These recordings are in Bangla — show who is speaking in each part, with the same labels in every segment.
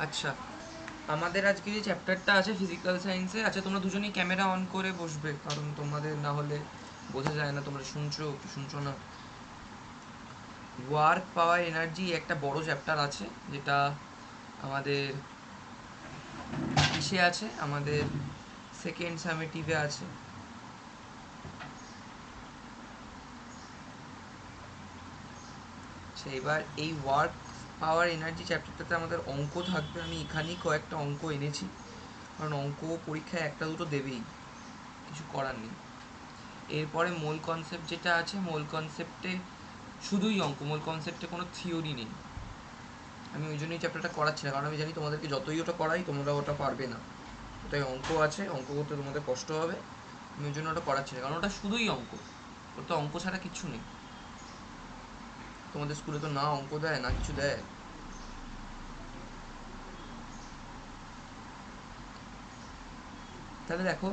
Speaker 1: আচ্ছা, আমাদের আজকে যে চ্যাপ্টারটা আছে ফিজিক্যাল সায়েন্সে, আচ্ছা তোমরা দুজনেই ক্যামেরা অন করে বসবে, কারণ তোমাদের না হলে বোঝা যায় না তোমরা শুনছো কি শুনছো না। ওয়ার্ক পাওয়ার এনার্জি একটা বড় চ্যাপ্টার আছে, যেটা আমাদের ইসে আছে, আমাদের সেকেন্ড সামেটিভে আছে। আচ্ছা, এবার এই ওয়ার্ক পাওয়ার এনার্জি চ্যাপ্টারটাতে আমাদের অঙ্ক থাকবে। আমি এখানেই কয়েকটা অঙ্ক এনেছি, কারণ অঙ্ক পরীক্ষায় একটা দুটো দেবেই, কিছু করার নেই। এরপরে মূল কনসেপ্ট যেটা আছে, মূল কনসেপ্টে শুধুই অঙ্ক, মূল কনসেপ্টে কোনো থিওরি নেই। আমি ওই জন্যই চ্যাপ্টারটা করাচ্ছি না, কারণ আমি জানি তোমাদেরকে যতই ওটা করাই তোমরা ওটা পারবে না। ওটাই অঙ্ক আছে, অঙ্ক করতে তোমাদের কষ্ট হবে। আমি ওই জন্য ওটা করাচ্ছি না, কারণ ওটা শুধুই অঙ্ক। ওটা অঙ্ক ছাড়া কিচ্ছু নেই। তোমাদের স্কুলে তো না অঙ্ক দেয় না কিছু দেয়। তাহলে দেখো,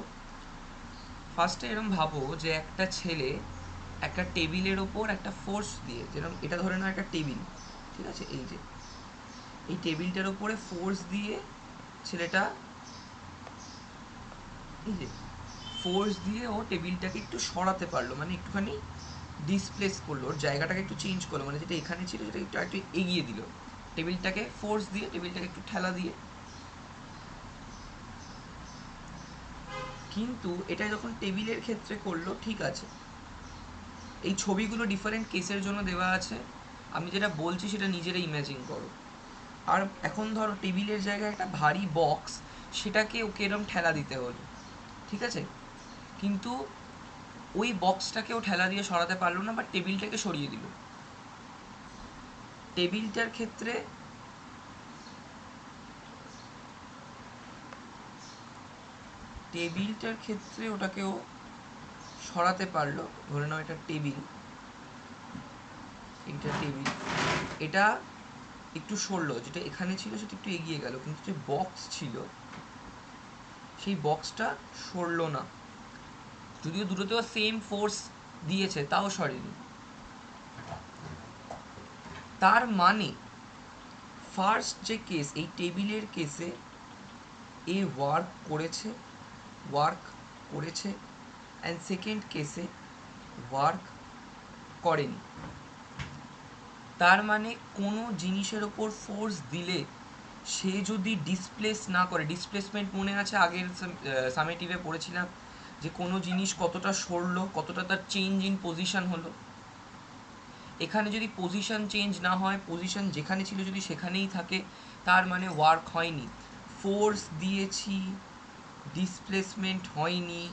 Speaker 1: ফার্স্টে এরকম ভাবো যে একটা ছেলে একটা টেবিলের ওপর একটা ফোর্স দিয়ে, যেরকম এটা ধরে নাও একটা টেবিল, ঠিক আছে, এই যে এই টেবিলটার ওপরে ফোর্স দিয়ে ছেলেটা, এই যে ফোর্স দিয়ে ও টেবিলটাকে একটু সরাতে পারলো, মানে একটুখানি ডিসপ্লেস করলো, ওর জায়গাটাকে একটু চেঞ্জ করলো, মানে যেটা এখানে ছিল সেটা একটু একটু এগিয়ে দিল টেবিলটাকে, ফোর্স দিয়ে টেবিলটাকে একটু ঠেলা দিয়ে। কিন্তু এটা যখন টেবিলের ক্ষেত্রে করলো, ঠিক আছে, এই ছবিগুলো ডিফারেন্ট কেসের জন্য দেওয়া আছে, আমি যেটা বলছি সেটা নিজেরা ইমাজিন করো। আর এখন ধরো টেবিলের জায়গায় একটা ভারী বক্স, সেটাকে ওকে এরম ঠেলা দিতে হলো, ঠিক আছে, কিন্তু ওই বক্সটাকেও ঠেলা দিয়ে সরাতে পারলো না, বা টেবিলটাকে সরিয়ে দিল। টেবিলটার ক্ষেত্রে টেবিলটার ক্ষেত্রে ওটাকেও সরাতে পারলো। ধরে নাও এটা টেবিল, এটা টেবিল, এটা একটু সরলো, যেটা এখানে ছিল সেটা একটু এগিয়ে গেল, কিন্তু যে বক্স ছিল সেই বক্সটা সরলো না, যদিও দুটোতেও সেম ফোর্স দিয়েছে তাও সরেনি। তার মানে ফার্স্ট যে কেস, এই টেবিলের কেসে এ ওয়ার্ক করেছে, অ্যান্ড সেকেন্ড কেসে ওয়ার্ক করেনি। তার মানে কোনো জিনিসের ওপর ফোর্স দিলে সে যদি ডিসপ্লেস না করে, ডিসপ্লেসমেন্ট মনে আছে আগের সামেটিভে পড়েছিলাম, যে কোনো জিনিস কতটা সরলো, কতটা তার চেঞ্জ ইন পজিশন হলো। এখানে যদি পজিশন চেঞ্জ না হয়, পজিশন যেখানে ছিল যদি সেখানেই থাকে, তার মানে ওয়ার্ক হয়নি। ফোর্স দিয়েছি, ডিসপ্লেসমেন্ট হয়নি,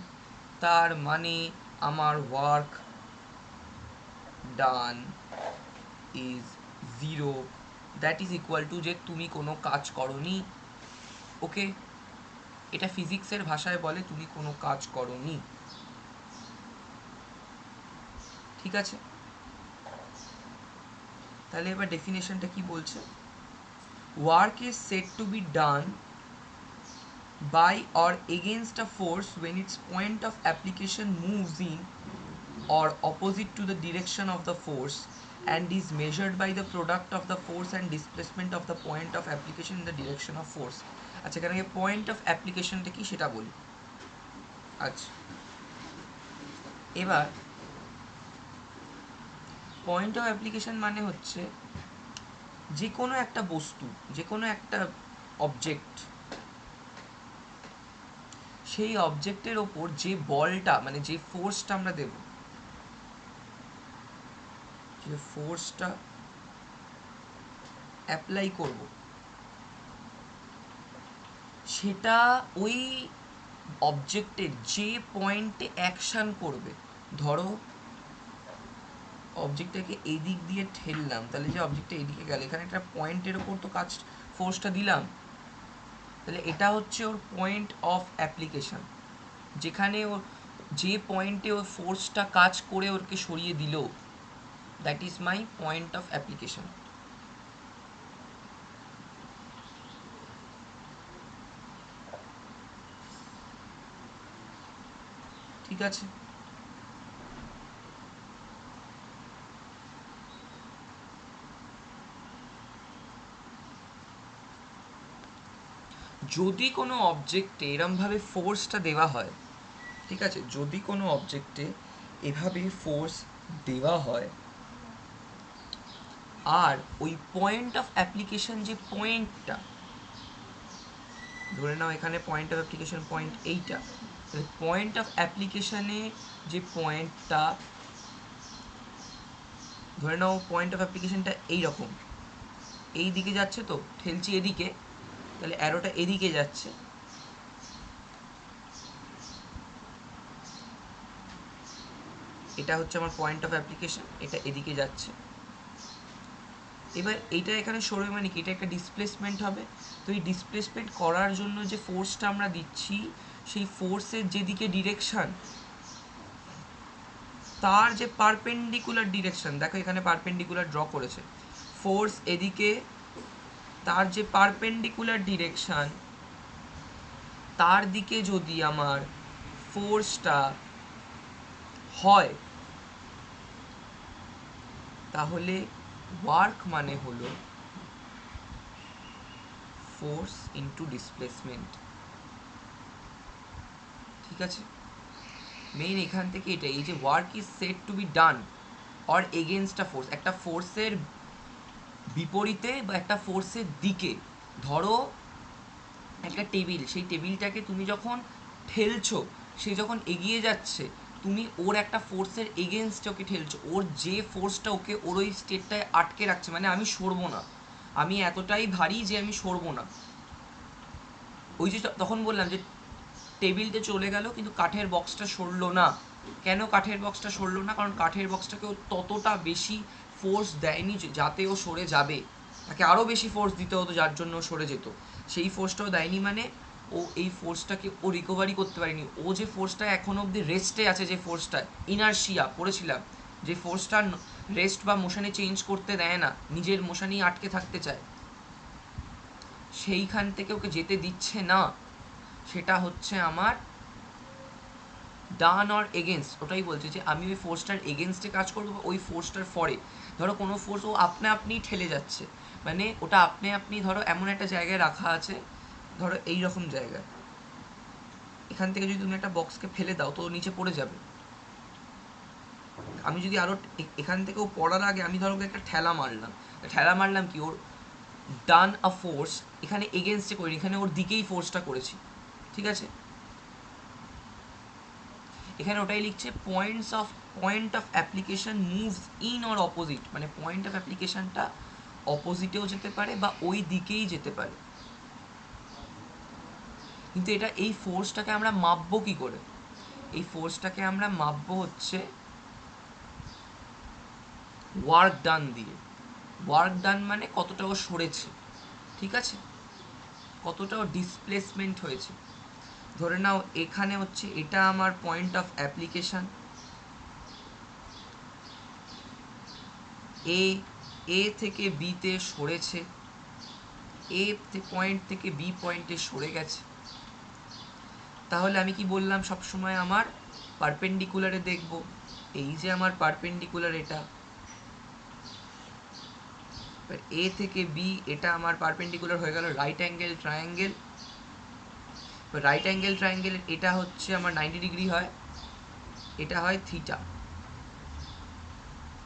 Speaker 1: তার মানে আমার work done is zero. That is equal to যে তুমি কোনো কাজ করনি। ওকে, এটা ফিজিক্সের ভাষায় বলে তুমি কোনো কাজ করনি। ঠিক আছে, তাহলে এবার ডেফিনেশনটা কি বলছে? Work is said to be done by or against a force when its point of application moves in or opposite to the direction of the force and is measured by the product of the force and displacement of the point of application in the direction of force. আচ্ছা, এখানে পয়েন্ট অফ অ্যাপ্লিকেশনটা কি সেটা বলি। আচ্ছা, এবার পয়েন্ট অফ অ্যাপ্লিকেশন মানে হচ্ছে যে কোনো একটা বস্তু, যে কোনো একটা অবজেক্ট, সেই অবজেক্টের ওপর যে বলটা, মানে যে ফোর্সটা আমরা দেব, যে ফোর্সটা অ্যাপ্লাই করব, সেটা ওই অবজেক্টের যে পয়েন্টে অ্যাকশান করবে। ধরো অবজেক্টটাকে এই দিক দিয়ে ঠেললাম, তাহলে যে অবজেক্টটা এদিকে গেল, এখানে একটা পয়েন্টের ওপর তো কাজ, ফোর্সটা দিলাম, তাহলে এটা হচ্ছে ওর পয়েন্ট অফ অ্যাপ্লিকেশন, যেখানে ও যে পয়েন্টে ওর ফোর্সটা কাজ করে ওরকে সরিয়ে দিল, that is my point of application. ঠিক আছে, যদি কোনো অবজেক্টে এরমভাবে ফোর্সটা দেওয়া হয়, ঠিক আছে, যদি কোনো অবজেক্টে এভাবে ফোর্স দেওয়া হয়, আর ওই পয়েন্ট অফ অ্যাপ্লিকেশন যে পয়েন্টটা, ধরে নাও এখানে পয়েন্ট অফ অ্যাপ্লিকেশন পয়েন্ট এইটা, পয়েন্ট অফ অ্যাপ্লিকেশনে যে পয়েন্টটা, ধরে নাও পয়েন্ট অফ অ্যাপ্লিকেশনটা এইরকম, এই দিকে যাচ্ছে, তো ঠেলছি এদিকে, তাহলে অ্যারোটা এদিকে যাচ্ছে, এটা হচ্ছে আমার পয়েন্ট অফ অ্যাপ্লিকেশন, এটা এদিকে যাচ্ছে। এবার এইটা এখানে সরবে মানে কি, এটা একটা ডিসপ্লেসমেন্ট হবে। তো এই ডিসপ্লেসমেন্ট করার জন্য যে ফোর্সটা আমরা দিচ্ছি, সেই ফোর্সের যেদিকে ডিরেকশন, তার যে পারপেন্ডিকুলার ডিরেকশন, দেখো এখানে পারপেন্ডিকুলার ড্র করেছে, ফোর্স এদিকে, তার যে পারপেন্ডিকুলার ডিরেকশন, তার দিকে যদি আমার ফোর্সটা হয়, তাহলে ওয়ার্ক মানে হলো ফোর্স ইনটু ডিসপ্লেসমেন্ট। ঠিক আছে, মেইন এখান থেকে এটা, এই যে work is said to be done or against a force, একটা ফোর্সের বিপরীতে বা একটা ফোর্সের দিকে। ধরো একটা টেবিল, সেই টেবিলটাকে তুমি যখন ঠেলছো, সে যখন এগিয়ে যাচ্ছে, তুমি ওর একটা ফোর্সের এগেনস্টে ওকে ঠেলছো, ওর যে ফোর্সটা ওকে ওর ওই স্টেটটায় আটকে রাখছে, মানে আমি সরবো না, আমি এতটাই ভারী যে আমি সরবো না। ওই যে তখন বললাম যে টেবিলটা চলে গেল কিন্তু কাঠের বক্সটা সরলো না। কেন কাঠের বক্সটা সরলো না? কারণ কাঠের বক্সটাকে ও ততটা বেশি ফোর্স দেয়নি যাতে ও সরে যাবে, তাকে আরও বেশি ফোর্স দিতে হতো যার জন্য ও সরে যেত। সেই ফোর্সটাও দেয়নি, মানে ও এই ফোর্সটাকে ও রিকভারি করতে পারেনি। ও যে ফোর্সটা এখনও অবধি রেস্টে আছে, যে ফোর্সটা ইনার্শিয়া পড়েছিলাম, যে ফোর্সটা রেস্ট বা মোশনে চেঞ্জ করতে দেয় না, নিজের মোশনেই আটকে থাকতে চায়, সেইখান থেকে ওকে যেতে দিচ্ছে না, সেটা হচ্ছে আমার ডান অর এগেনস্ট। ওটাই বলছে যে আমি ওই ফোর্সটার এগেনস্টে কাজ করবো, ওই ফোর্সটার ফরে। ধরো কোনো ফোর্স ও আপনা আপনিই ঠেলে যাচ্ছে, মানে ওটা আপনি আপনি ধরো এমন একটা জায়গায় রাখা আছে, ধরো এই রকম জায়গায়, এখান থেকে যদি তুমি একটা বক্সকে ফেলে দাও তো নিচে পড়ে যাবে। আমি যদি আরও এখান থেকেও পড়ার আগে আমি ধরো একটা ঠেলা মারলাম, ঠেলা মারলাম কি, ওর ডান আ ফোর্স, এখানে এগেনস্টে করিনি, এখানে ওর দিকেই ফোর্সটা করেছি। ঠিক আছে, এখানে ওটাই লিখছে point of application moves in or opposite, মানে পয়েন্ট অফ অ্যাপ্লিকেশনটা অপোজিটেও যেতে পারে বা ওই দিকেই যেতে পারে। কিন্তু এটা, এই ফোর্সটাকে আমরা মাপবো কি করে? এই ফোর্সটাকে আমরা মাপবো হচ্ছে ওয়ার্ক ডান দিয়ে। ওয়ার্ক ডান মানে কতটা ও সরেছে, ঠিক আছে, কতটা ও ডিসপ্লেসমেন্ট হয়েছে। ধরে নাও এখানে হচ্ছে এটা আমার পয়েন্ট অফ অ্যাপ্লিকেশন, এ থেকে বিতে সরেছে, এ পয়েন্ট থেকে বি পয়েন্টে সরে গেছে। তাহলে আমি কি বললাম, সবসময় আমার পারপেন্ডিকুলারে দেখব। এই যে আমার পারপেন্ডিকুলার, এটা এ থেকে বি, এটা আমার পারপেন্ডিকুলার হয়ে গেল right angle triangle. Right angle triangle এটা হচ্ছে আমার 90 ডিগ্রি হয়, এটা হয় থিটা।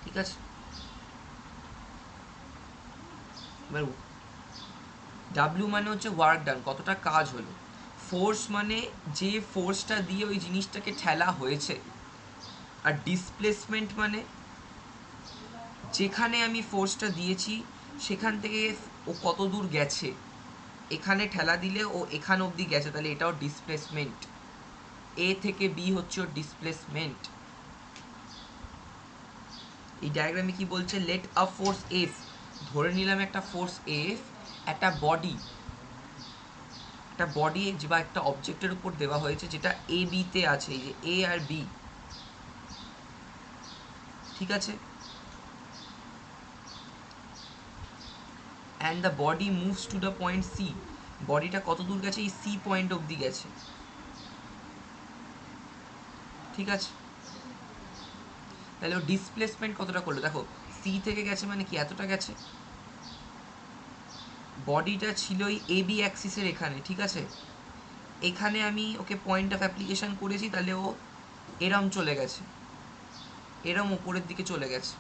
Speaker 1: ঠিক আছে, এবার ডাব্লিউ মানে হচ্ছে ওয়ার্ক ডান, কতটা কাজ হলো। ফোর্স মানে যে ফোর্সটা দিয়ে ওই জিনিসটাকে ঠেলা হয়েছে। আর ডিসপ্লেসমেন্ট মানে যেখানে আমি ফোর্সটা দিয়েছি সেখান থেকে ও কত দূর গেছে। এখানে ঠেলা দিলে ও এখান অবধি গেছে, তাহলে এটাও ডিসপ্লেসমেন্ট। এ থেকে বি হচ্ছে ওর ডিসপ্লেসমেন্ট। এই ডায়াগ্রামে কি বলছে, লেট আ ফোর্স এফ, ধরে নিলাম একটা ফোর্স এফ একটা বডি বা একটা অবজেক্টের উপর দেওয়া হয়েছে, যেটা এ বিতে আছে, এই যে এ আর বি। ঠিক আছে, and the body moves to the point C. বডিটা কত দূর গেছে, এই সি পয়েন্ট অবধি গেছে। ঠিক আছে, তাহলে ও ডিসপ্লেসমেন্ট কতটা করলো, দেখো সি থেকে গেছে মানে কি এতটা গেছে, বডিটা ছিল এই এবি অ্যাক্সিসের এখানে, ঠিক আছে? এখানে আমি ওকে পয়েন্ট অফ অ্যাপ্লিকেশান করেছি, তাহলে ও এরম চলে গেছে, এরম ওপরের দিকে চলে গেছে।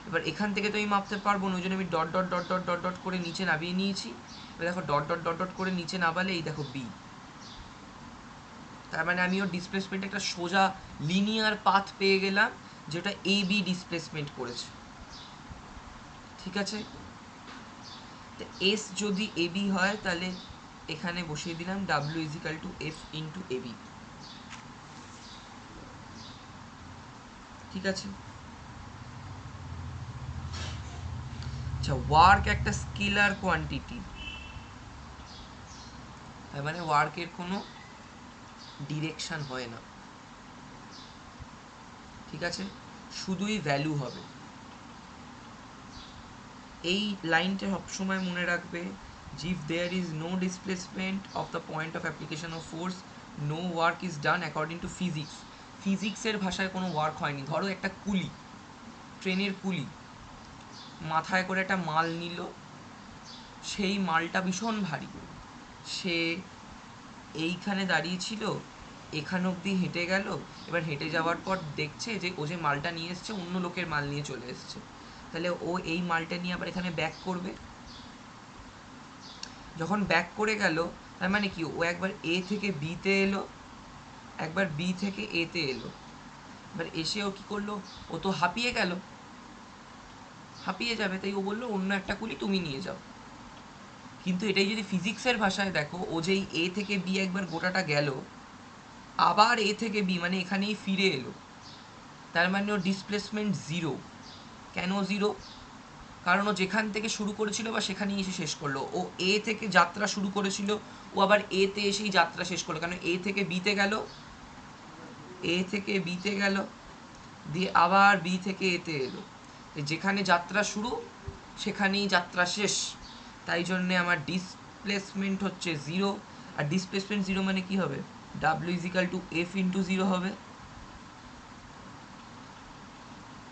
Speaker 1: এবার এখান থেকে তো আমি মাপতে পারবো না, ওই জন্য আমি dot dot dot dot dot dot করে নিচে নামিয়ে নিয়েছি। এবার দেখো ডট ডট ডট ডট করে নিচে নামালে এই দেখো বি, তার মানে আমি ওর ডিসপ্লেসমেন্ট একটা সোজা লিনিয়ার পাথ পেয়ে গেলাম, যেটা এ বি ডিসপ্লেসমেন্ট করেছে, ঠিক আছে? তো এস যদি এ বি হয় তাহলে এখানে বসিয়ে দিলাম W is equal to F into A B, ঠিক আছে? আচ্ছা, ওয়ার্ক একটা স্কেলার কোয়ান্টিটি, তার মানে ওয়ার্কের কোনো ডিরেকশন হয় না, ঠিক আছে? শুধুই ভ্যালু হবে। এই লাইনটা সবসময় মনে রাখবে, if there is no displacement of the point of application of force, no work is done according to physics. ফিজিক্সের ভাষায় কোনো ওয়ার্ক হয়নি। ধরো একটা কুলি, ট্রেনের কুলি মাথায় করে একটা মাল নিল, সেই মালটা ভীষণ ভারী, সে এইখানে দাঁড়িয়েছিল, এখান অবধি হেঁটে গেল, এবার হেঁটে যাওয়ার পর দেখছে যে ও যে মালটা নিয়ে এসছে অন্য লোকের মাল নিয়ে চলে এসছে, তাহলে ও এই মালটা নিয়ে আবার এখানে ব্যাক করবে। যখন ব্যাক করে গেল তার মানে কি, ও একবার এ থেকে বিতে এলো, একবার বি থেকে এতে এলো, এবার এসে ও কী করলো, ও তো হাঁপিয়ে গেল, হাঁপিয়ে যাবে, তাই ও বললো অন্য একটা কুলি তুমি নিয়ে যাও। কিন্তু এটাই যদি ফিজিক্সের ভাষায় দেখো, ও যেই এ থেকে বি একবার গোটাটা গেল, আবার এ থেকে বি মানে এখানেই ফিরে এলো, তার মানে ওর ডিসপ্লেসমেন্ট জিরো। কেন জিরো? কারণ ও যেখান থেকে শুরু করেছিল বা সেখানেই এসে শেষ করলো। ও এ থেকে যাত্রা শুরু করেছিল, ও আবার এতে এসেই যাত্রা শেষ করলো, কারণ এ থেকে বিতে গেল, এ থেকে বিতে গেল, দিয়ে আবার বি থেকে এতে এলো, যেখানে যাত্রা শুরু সেখানেই যাত্রা শেষ। তাই জন্যে আমার ডিসপ্লেসমেন্ট হচ্ছে জিরো। আর ডিসপ্লেসমেন্ট জিরো মানে কি হবে, W is equal to F into zero হবে,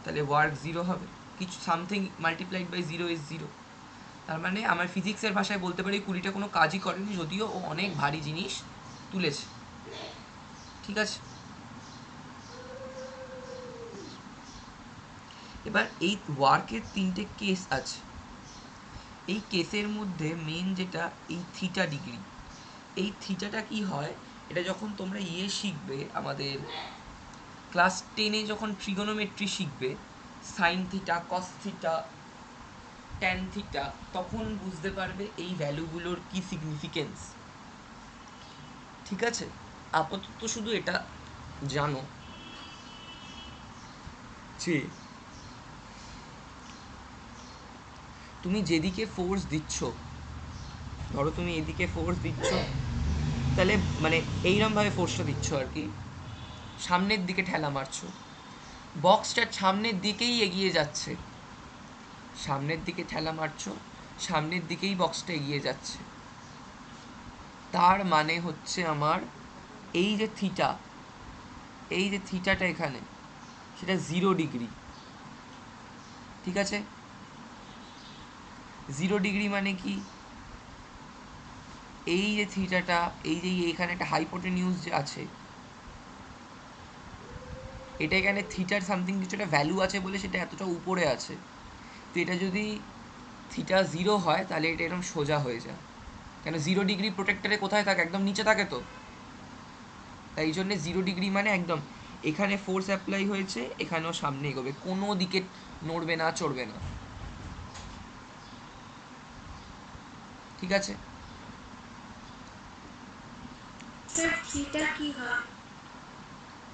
Speaker 1: তাহলে ওয়ার্ক জিরো হবে। কিছু something multiplied by zero is zero. তার মানে আমার ফিজিক্সের ভাষায় বলতে পারি কুড়িটা কোনো কাজই করেনি, যদিও ও অনেক ভারী জিনিস তুলেছে, ঠিক আছে? এবার এই ওয়ার্কের তিনটে কেস আছে। এই কেসের মধ্যে মেন যেটা এই থিটা ডিগ্রি, এই থিটাটা কি হয়, এটা যখন তোমরা শিখবে আমাদের ক্লাস 10-এ যখন ট্রিগোনোমেট্রি শিখবে, sine theta, cos theta, tan theta, তখন বুঝতে পারবে এই ভ্যালুগুলোর কি সিগনিফিকেন্স, ঠিক আছে? আপাতত শুধু এটা জানো যে তুমি যেদিকে ফোর্স দিচ্ছ, ধরো তুমি এদিকে ফোর্স দিচ্ছ, তাহলে মানে এইরমভাবে ফোর্সটা দিচ্ছ আর কি, সামনের দিকে ঠেলা মারছো, বক্সটা সামনের দিকেই এগিয়ে যাচ্ছে, সামনের দিকে ঠেলা মারছো, সামনের দিকেই বক্সটা এগিয়ে যাচ্ছে, তার মানে হচ্ছে আমার এই যে থিটা, এই যে থিটাটা এখানে, সেটা 0 ডিগ্রি, ঠিক আছে? 0 ডিগ্রি মানে কি, এই যে থিটাটা, এই যে এখানে একটা হাইপোটেনিউজ যে আছে, এটা এখানে থিটার সামথিং কিছু একটা ভ্যালু আছে বলে সেটা এতটা উপরে আছে। তো এটা যদি থিটা 0 হয় তাহলে এটা এরকম সোজা হয়ে যায়, কেন 0 ডিগ্রি প্রোটেক্টরে কোথায় থাকে, একদম নিচে থাকে তো, তাই জন্য 0 ডিগ্রি মানে একদম এখানে ফোর্স অ্যাপ্লাই হয়েছে, এখানেও সামনে এগোবে, কোনো দিকে নড়বে না, চড়বে না, ঠিক আছে?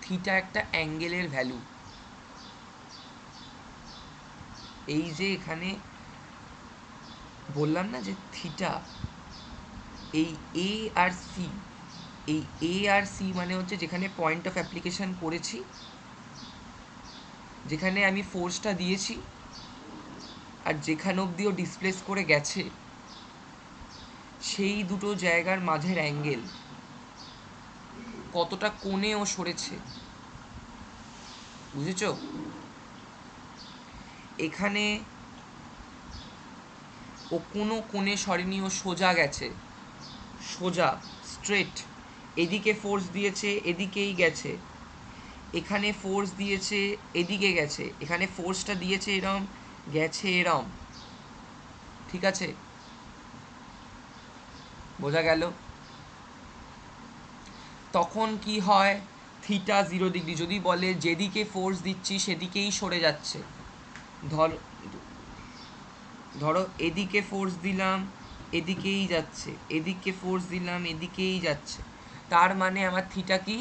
Speaker 1: থিটা একটা অ্যাঙ্গেলের ভ্যালু। এই যে এখানে বললাম না যে থিটা, এই এ আর সি, এই এ আর সি মানে হচ্ছে যেখানে পয়েন্ট অফ অ্যাপ্লিকেশান করেছি, যেখানে আমি ফোর্সটা দিয়েছি আর যেখানে অবধিও ডিসপ্লেস করে গেছে, সেই দুটো জায়গার মাঝের অ্যাঙ্গেল, কতটা কোণে ও সরেছে, বুঝেছ? এখানে ও কোনো কোণে সরেনি, ও সোজা গেছে, সোজা স্ট্রেট, এদিকে ফোর্স দিয়েছে এদিকেই গেছে, এখানে ফোর্স দিয়েছে এদিকে গেছে, এখানে ফোর্সটা দিয়েছে এরম, গেছে এরম, ঠিক আছে, বোঝা গেল? তখন কি হয়, থিটা 0 ডিগ্রি। যদি বলে যেদিকে ফোর্স দিচ্ছি সেদিকেই সরে যাচ্ছে, ধরো এদিকে ফোর্স দিলাম এদিকেই যাচ্ছে, এদিকে ফোর্স দিলাম এদিকেই যাচ্ছে, তার মানে আমার থিটা কি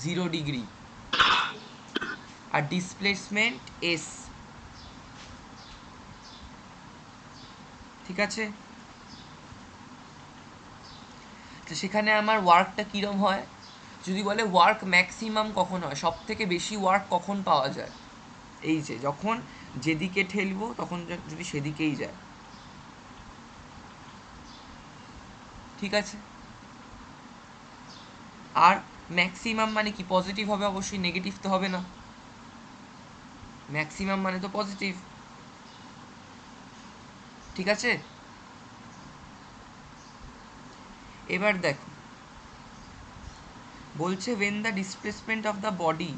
Speaker 1: 0 ডিগ্রি, আর ডিসপ্লেসমেন্ট এস, ঠিক আছে? তো সেখানে আমার ওয়ার্কটা কীরম হয়, যদি বলে ওয়ার্ক ম্যাক্সিমাম কখন হয়, সব থেকে বেশি ওয়ার্ক কখন পাওয়া যায়, এই যে যখন যেদিকে ঠেলবো তখন যদি সেদিকেই যায়, ঠিক আছে? আর ম্যাক্সিমাম মানে কি, পজিটিভ হবে অবশ্যই, নেগেটিভ তো হবে না, ম্যাক্সিমাম মানে তো পজিটিভ, ঠিক আছে? এবার দেখো বলছে when the displacement of the body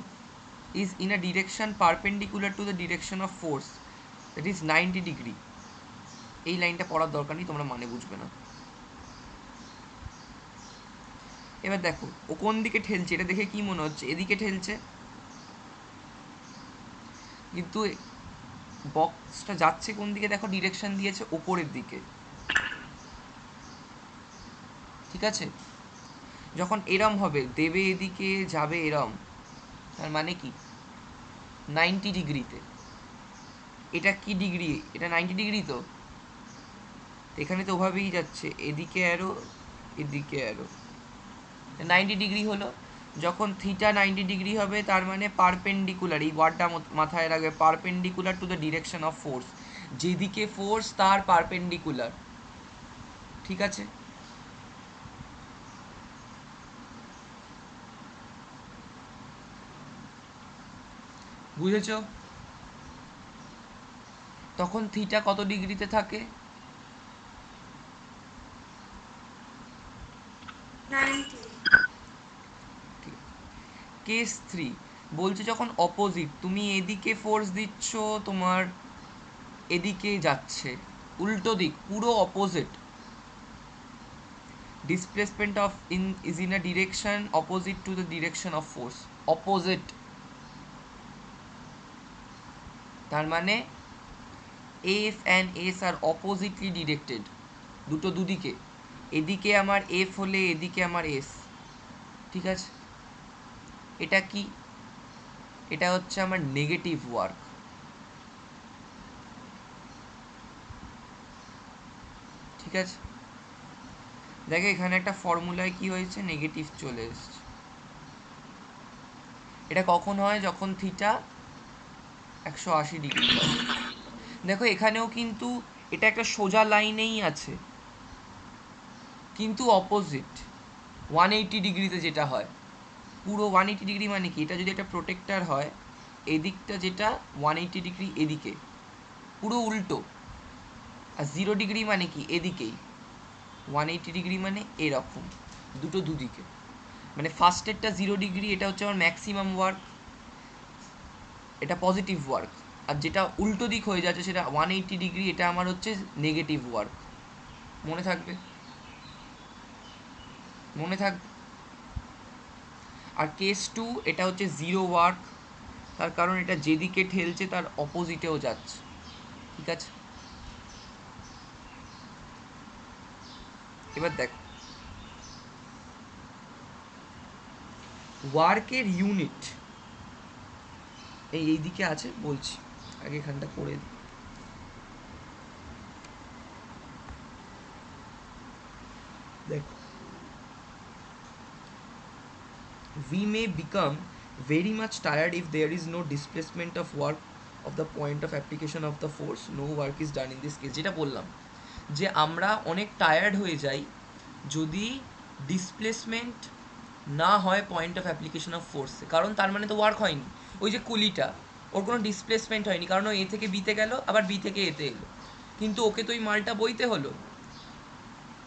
Speaker 1: is in a direction perpendicular to the direction of force, that is 90 degree, এই লাইনটা পড়ার দরকার নেই, তোমরা মানে বুঝবে না। এবার দেখো ও কোন দিকে ঠেলছে, এটা দেখে কি মনে হচ্ছে এদিকে ঠেলছে, কিন্তু বক্সটা যাচ্ছে কোন দিকে, দেখো ডিরেকশন দিয়েছে ওপরের দিকে, ঠিক আছে? যখন এরম হবে, দেবে এদিকে যাবে এরম, তার মানে কি 90 ডিগ্রিতে, এটা কি ডিগ্রি, এটা 90 ডিগ্রি, তো এখানে তো ওভাবেই যাচ্ছে, এদিকে অ্যারো এদিকে অ্যারো, 90 ডিগ্রি হলো। যখন থিটা 90 ডিগ্রি হবে তার মানে পারপেন্ডিকুলার, এই ওয়ার্ডটা মাথায় রাখবে, perpendicular to the direction of force, যেদিকে ফোর্স তার পারপেন্ডিকুলার, ঠিক আছে? বুঝেছো? তখন থিটা কত ডিগ্রিতে থাকে, কেস 3 বলছে যখন অপোজিট, তুমি এদিকে ফোর্স দিচ্ছ, তোমার এদিকে যাচ্ছে, উল্টো দিক, পুরো opposite, displacement of in is in a direction opposite to the direction of force, opposite, তার মানে F and S are oppositely directed, দুটো দুদিকে, এদিকে আমার F হলে এদিকে আমার S, ঠিক আছে? এটা কি, এটা হচ্ছে আমার নেগেটিভ ওয়ার্ক, ঠিক আছে? দেখো এখানে একটা ফর্মুলায় কি হয়েছে, নেগেটিভ চলে এসছে। এটা কখন হয়, যখন থিটা 180 ডিগ্রি হয়। দেখো এখানেও কিন্তু এটা একটা সোজা লাইনেই আছে, কিন্তু অপোজিট 180 ডিগ্রিতে যেটা হয়, পুরো 180 ডিগ্রি মানে কি, এটা যদি একটা প্রোটেক্টার হয়, এদিকটা যেটা 180 ডিগ্রি এদিকে, পুরো উল্টো, আর 0 ডিগ্রি মানে কি এদিকেই, 180 ডিগ্রি মানে এরকম, দুটো দুদিকে, মানে ফার্স্টেরটা 0 ডিগ্রি, এটা হচ্ছে আমার ম্যাক্সিমাম ওয়ার্ক, এটা পজিটিভ ওয়ার্ক, আর যেটা উল্টো দিক হয়ে যাচ্ছে সেটা 180 ডিগ্রি, এটা আমার হচ্ছে নেগেটিভ ওয়ার্ক, মনে থাকবে, মনে থাকবে। আর কেস 2 এটা হচ্ছে 0 ওয়ার্ক, তার কারণ এটা যেদিকে ঠেলছে তার অপোজিটেও যাচ্ছে, ঠিক আছে? এবার দেখ ওয়ার্কের ইউনিট এই দিকে আছে, বলছি আগে এখানটা করে দিই। দেখো we may become very much tired if there is no displacement of work of the point of application of the force, no work is done in this case, যেটা বললাম যে আমরা অনেক টায়ার্ড হয়ে যাই যদি ডিসপ্লেসমেন্ট না হয় পয়েন্ট অফ অ্যাপ্লিকেশন অফ ফোর্সে, কারণ তার মানে তো ওয়ার্ক হয়নি, ওই যে কুলিটা, ওর কোনো ডিসপ্লেসমেন্ট হয়নি, কারণ ও এ থেকে বিতে গেল আবার বি থেকে এতে এলো, কিন্তু ওকে তো ওই মালটা বইতে হলো,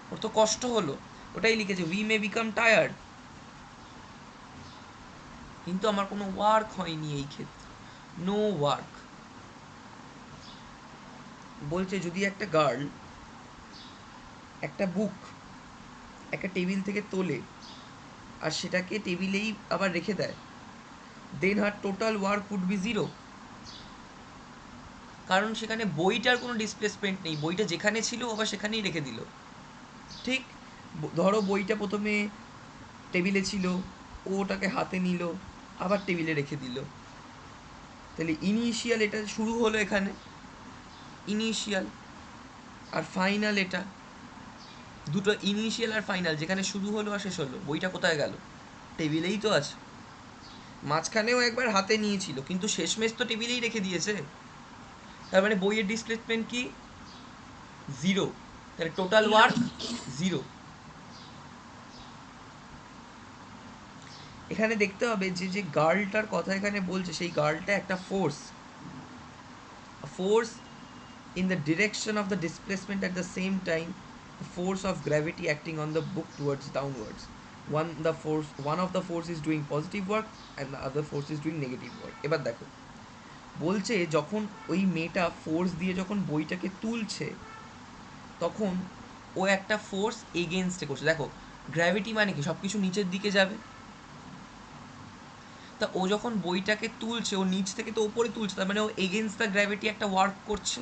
Speaker 1: ওর তো কষ্ট হলো, ওটাই লিখেছে উই মে বিকাম টায়ার্ড, কিন্তু আমার কোনো ওয়ার্ক হয়নি এই ক্ষেত্রে, নো ওয়ার্ক। বলছে যদি একটা গার্ল একটা বুক একটা টেবিল থেকে তোলে আর সেটাকে টেবিলেই আবার রেখে দেয়, then her total work would be zero. কারণ সেখানে বইটার কোনো ডিসপ্লেসমেন্ট নেই, বইটা যেখানে ছিল আবার সেখানেই রেখে দিল। ঠিক ধরো বইটা প্রথমে টেবিলে ছিল, ও ওটাকে হাতে নিল, আবার টেবিলে রেখে দিল, তাহলে ইনিশিয়াল এটা শুরু হলো এখানে, ইনিশিয়াল আর ফাইনাল, এটা দুটো ইনিশিয়াল আর ফাইনাল, যেখানে শুরু হলো আর শেষ হলো, বইটা কোথায় গেল? টেবিলেই তো আছে। মাঝখানেও একবার হাতে নিয়েছিল কিন্তু শেষমেশ তো টেবিলেই রেখে দিয়েছে, তার মানে বইয়ের ডিসপ্লেসমেন্ট কি? জিরো। তাহলে টোটাল ওয়ার্ক জিরো। এখানে দেখতে হবে যে যে গার্লটার কথা এখানে বলছে সেই গার্লটা একটা force, force in the direction of the displacement at the same time the force of gravity acting on the book towards downwards. One of the force is doing positive work and the other force is doing negative work. এবার দেখো বলছে যখন ওই মেয়েটা ফোর্স দিয়ে যখন বইটাকে তুলছে তখন ও একটা ফোর্স এগেনস্টে করছে। দেখো গ্র্যাভিটি মানে কি, সব কিছু নিচের দিকে যাবে, তা ও যখন বইটাকে তুলছে ও নিচ থেকে তো ওপরে তুলছে, তার মানে ও এগেনস্ট দ্য গ্র্যাভিটি একটা ওয়ার্ক করছে।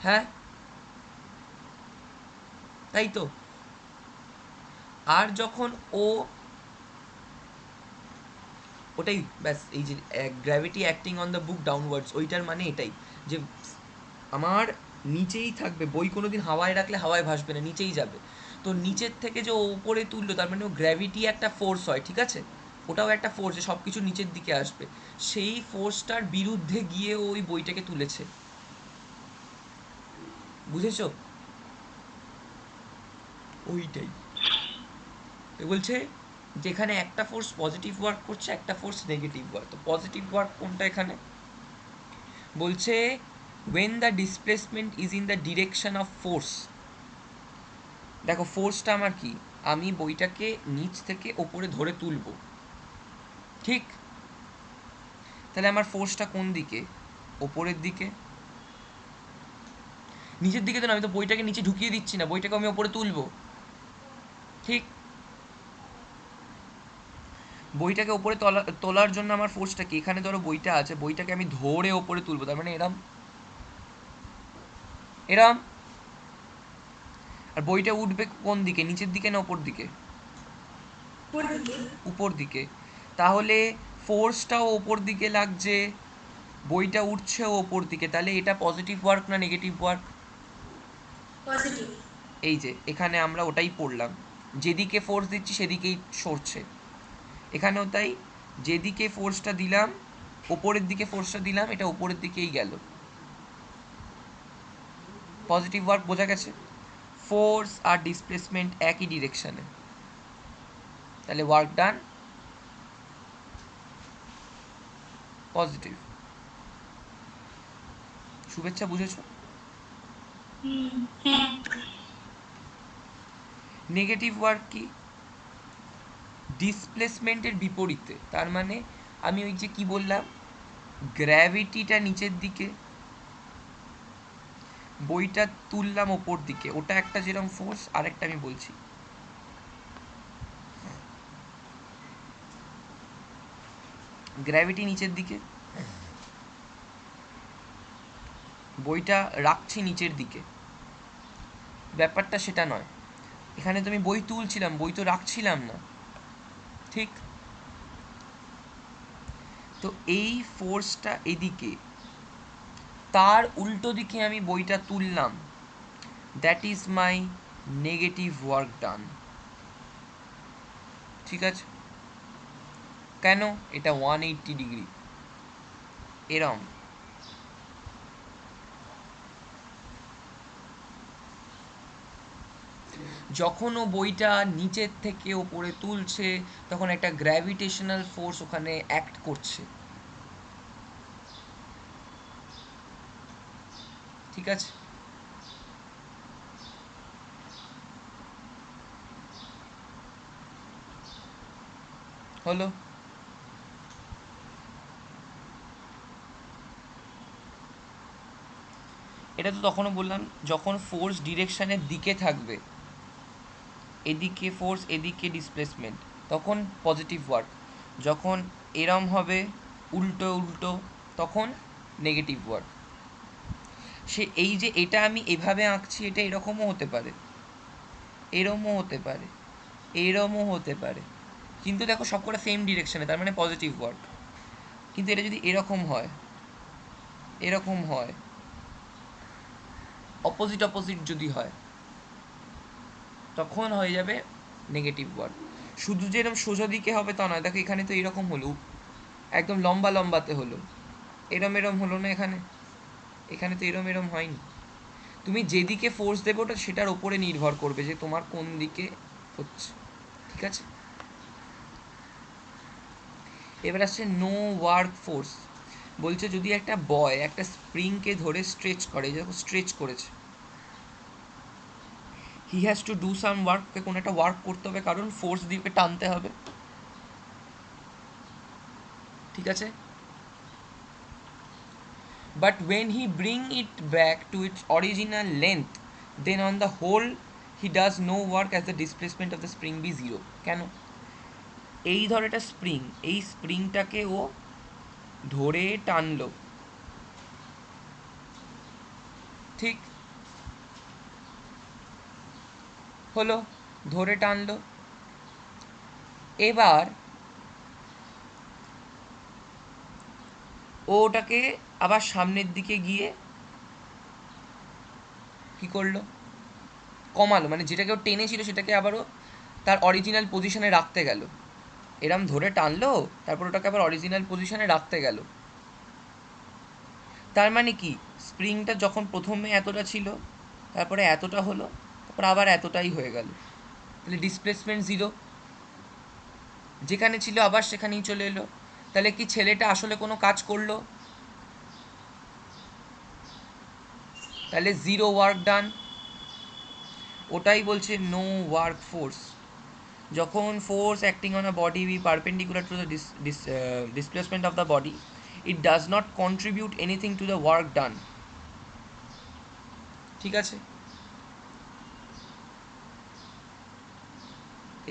Speaker 1: হ্যাঁ তাই তো। আর যখন ও ওটাই ব্যাস, এই যে gravity acting on the book downwards, ওইটার মানে এটাই যে আমার নিচেই থাকবে বই, কোনো দিন হাওয়ায় রাখলে হাওয়ায় ভাসবে না, নিচেই যাবে। তো নিচের থেকে যে ও উপরে তুললো তার মানে ও গ্র্যাভিটি একটা ফোর্স হয়, ঠিক আছে, ওটাও একটা ফোর্স যে সব কিছু নিচের দিকে আসবে, সেই ফোর্সটার বিরুদ্ধে গিয়ে ওই বইটাকে তুলেছে। বুঝেছো? ওইটাই বলছে যেখানে একটা ফোর্স পজিটিভ ওয়ার্ক করছে একটা ফোর্স নেগেটিভ ওয়ার্ক। তো পজিটিভ ওয়ার্ক কোনটা এখানে? বলছে when the displacement is in the direction of force। দেখো ফোর্সটা আমার কি, আমি বইটাকে নিচ থেকে ওপরে ধরে তুলব, ঠিক, তাহলে আমার ফোর্সটা কোন দিকে? ওপরের দিকে। নিচের দিকে তো না, আমি তো বইটাকে নিচে ঢুকিয়ে দিচ্ছি না, বইটাকে আমি ওপরে তুলবো, ঠিক। বইটাকে ওপরে তোলার জন্য আমার ফোর্সটা কি? এখানে ধরো বইটা আছে, বইটাকে আমি ধরে ওপরে তুলবো, তার মানে এরম এরম। আর বইটা উঠবে কোন দিকে, নিচের দিকে না ওপর দিকে? উপর দিকে। তাহলে ফোর্সটাও ওপর দিকে লাগছে, বইটা উঠছেও ওপর দিকে, তাহলে এটা পজিটিভ ওয়ার্ক না নেগেটিভ ওয়ার্ক?
Speaker 2: পজিটিভ।
Speaker 1: এই যে এখানে আমরা ওটাই পড়লাম, যেদিকে ফোর্স দিচ্ছি সেদিকেই সরছে। এখানেও তাই, যেদিকে ফোর্সটা দিলাম, ওপরের দিকে ফোর্সটা দিলাম, এটা ওপরের দিকেই গেল। পজিটিভ ওয়ার্ক বোঝা গেছে? ফোর্স আর ডিসপ্লেসমেন্ট একই ডিরেকশনে, তাহলে ওয়ার্ক ডান পজিটিভ। শুভেচ্ছা, বুঝেছো?
Speaker 2: হ্যাঁ।
Speaker 1: নেগেটিভ ওয়ার্ক কি? ডিসপ্লেসমেন্টের বিপরীতে, তার মানে আমি ওই যে কি বললাম, গ্র্যাভিটিটা নিচের দিকে, বইটা তুললাম ওপর দিকে, ওটা একটা যেরকম ফোর্স, আরেকটা আমি বলছি গ্র্যাভিটি নিচের দিকে, বইটা রাখছি নিচের দিকে, ব্যাপারটা সেটা নয়। এখানে তো আমি বই তুলছিলাম, বই তো রাখছিলাম না, ঠিক। তো এই ফোর্সটা এদিকে, তার উল্টো দিকে আমি বইটা তুললাম, that is my negative work done, ঠিক আছে। কেন? এটা 180 ডিগ্রি এরম। যখন ও বইটা নিচের থেকে ওপরে তুলছে তখন একটা গ্র্যাভিটেশনাল ফোর্স ওখানে অ্যাক্ট করছে, ঠিক আছে? হলো? এটা তো তখনও বললাম যখন ফোর্স ডিরেকশনের দিকে থাকবে, এদিকে ফোর্স এদিকে ডিসপ্লেসমেন্ট, তখন পজিটিভ ওয়ার্ক। যখন এরম হবে উল্টো উল্টো, তখন নেগেটিভ ওয়ার্ক। সে এই যে এটা আমি এভাবে আঁকছি, এটা এরকমও হতে পারে, এরমও হতে পারে, এরমও হতে পারে, কিন্তু দেখো সবকটা সেম ডিরেকশনে, তার মানে পজিটিভ ওয়ার্ক। কিন্তু এটা যদি এরকম হয়, এরকম হয়, অপোজিট অপোজিট যদি হয়, তখন হয়ে যাবে নেগেটিভ ওয়ার্ক। শুধু যে এরকম সোজা দিকে হবে তা নয়, দেখো এখানে তো এরকম হলো, একদম লম্বা লম্বাতে হলো, এরম এরম হলো না এখানে, এখানে তো এরম এরম হয়নি। তুমি যেদিকে ফোর্স দেবে ওটা সেটার ওপরে নির্ভর করবে যে তোমার কোন দিকে হচ্ছে, ঠিক আছে? এবার আসছে নো ওয়ার্ক ফোর্স। বলছে যদি একটা বয় একটা স্প্রিংকে ধরে স্ট্রেচ করে, যখন স্ট্রেচ করেছে, he has to do some work, কোনো একটা ওয়ার্ক করতে হবে কারণ ফোর্স দিয়ে ওকে টানতে হবে, ঠিক আছে? But when he bring it back to its original length, then on the whole he does no work as the displacement of the spring be zero. কেন? এই ধর এটা স্প্রিং, এই স্প্রিংটাকে ও ধরে টানলো, ঠিক হলো, ধরে টানলো। এবার ও ওটাকে আবার সামনের দিকে গিয়ে কি করলো, কমালো, মানে যেটাকে ও টেনেছিল সেটাকে আবারও তার অরিজিনাল পজিশনে রাখতে গেল। এরম ধরে টানলো, তারপর ওটাকে আবার অরিজিনাল পজিশনে রাখতে গেল। তার মানে কি, স্প্রিংটা যখন প্রথমে এতটা ছিল, তারপরে এতটা হলো, তারপর আবার এতটাই হয়ে গেল, তাহলে ডিসপ্লেসমেন্ট জিরো, যেখানে ছিল আবার সেখানেই চলে এলো। তাহলে কি ছেলেটা আসলে কোনো কাজ করলো? তাহলে জিরো ওয়ার্ক ডান। ওটাই বলছে নো ওয়ার্ক ফোর্স। যখন force acting on a body be perpendicular to the displacement of the body, it does not contribute anything to the work done, ঠিক আছে?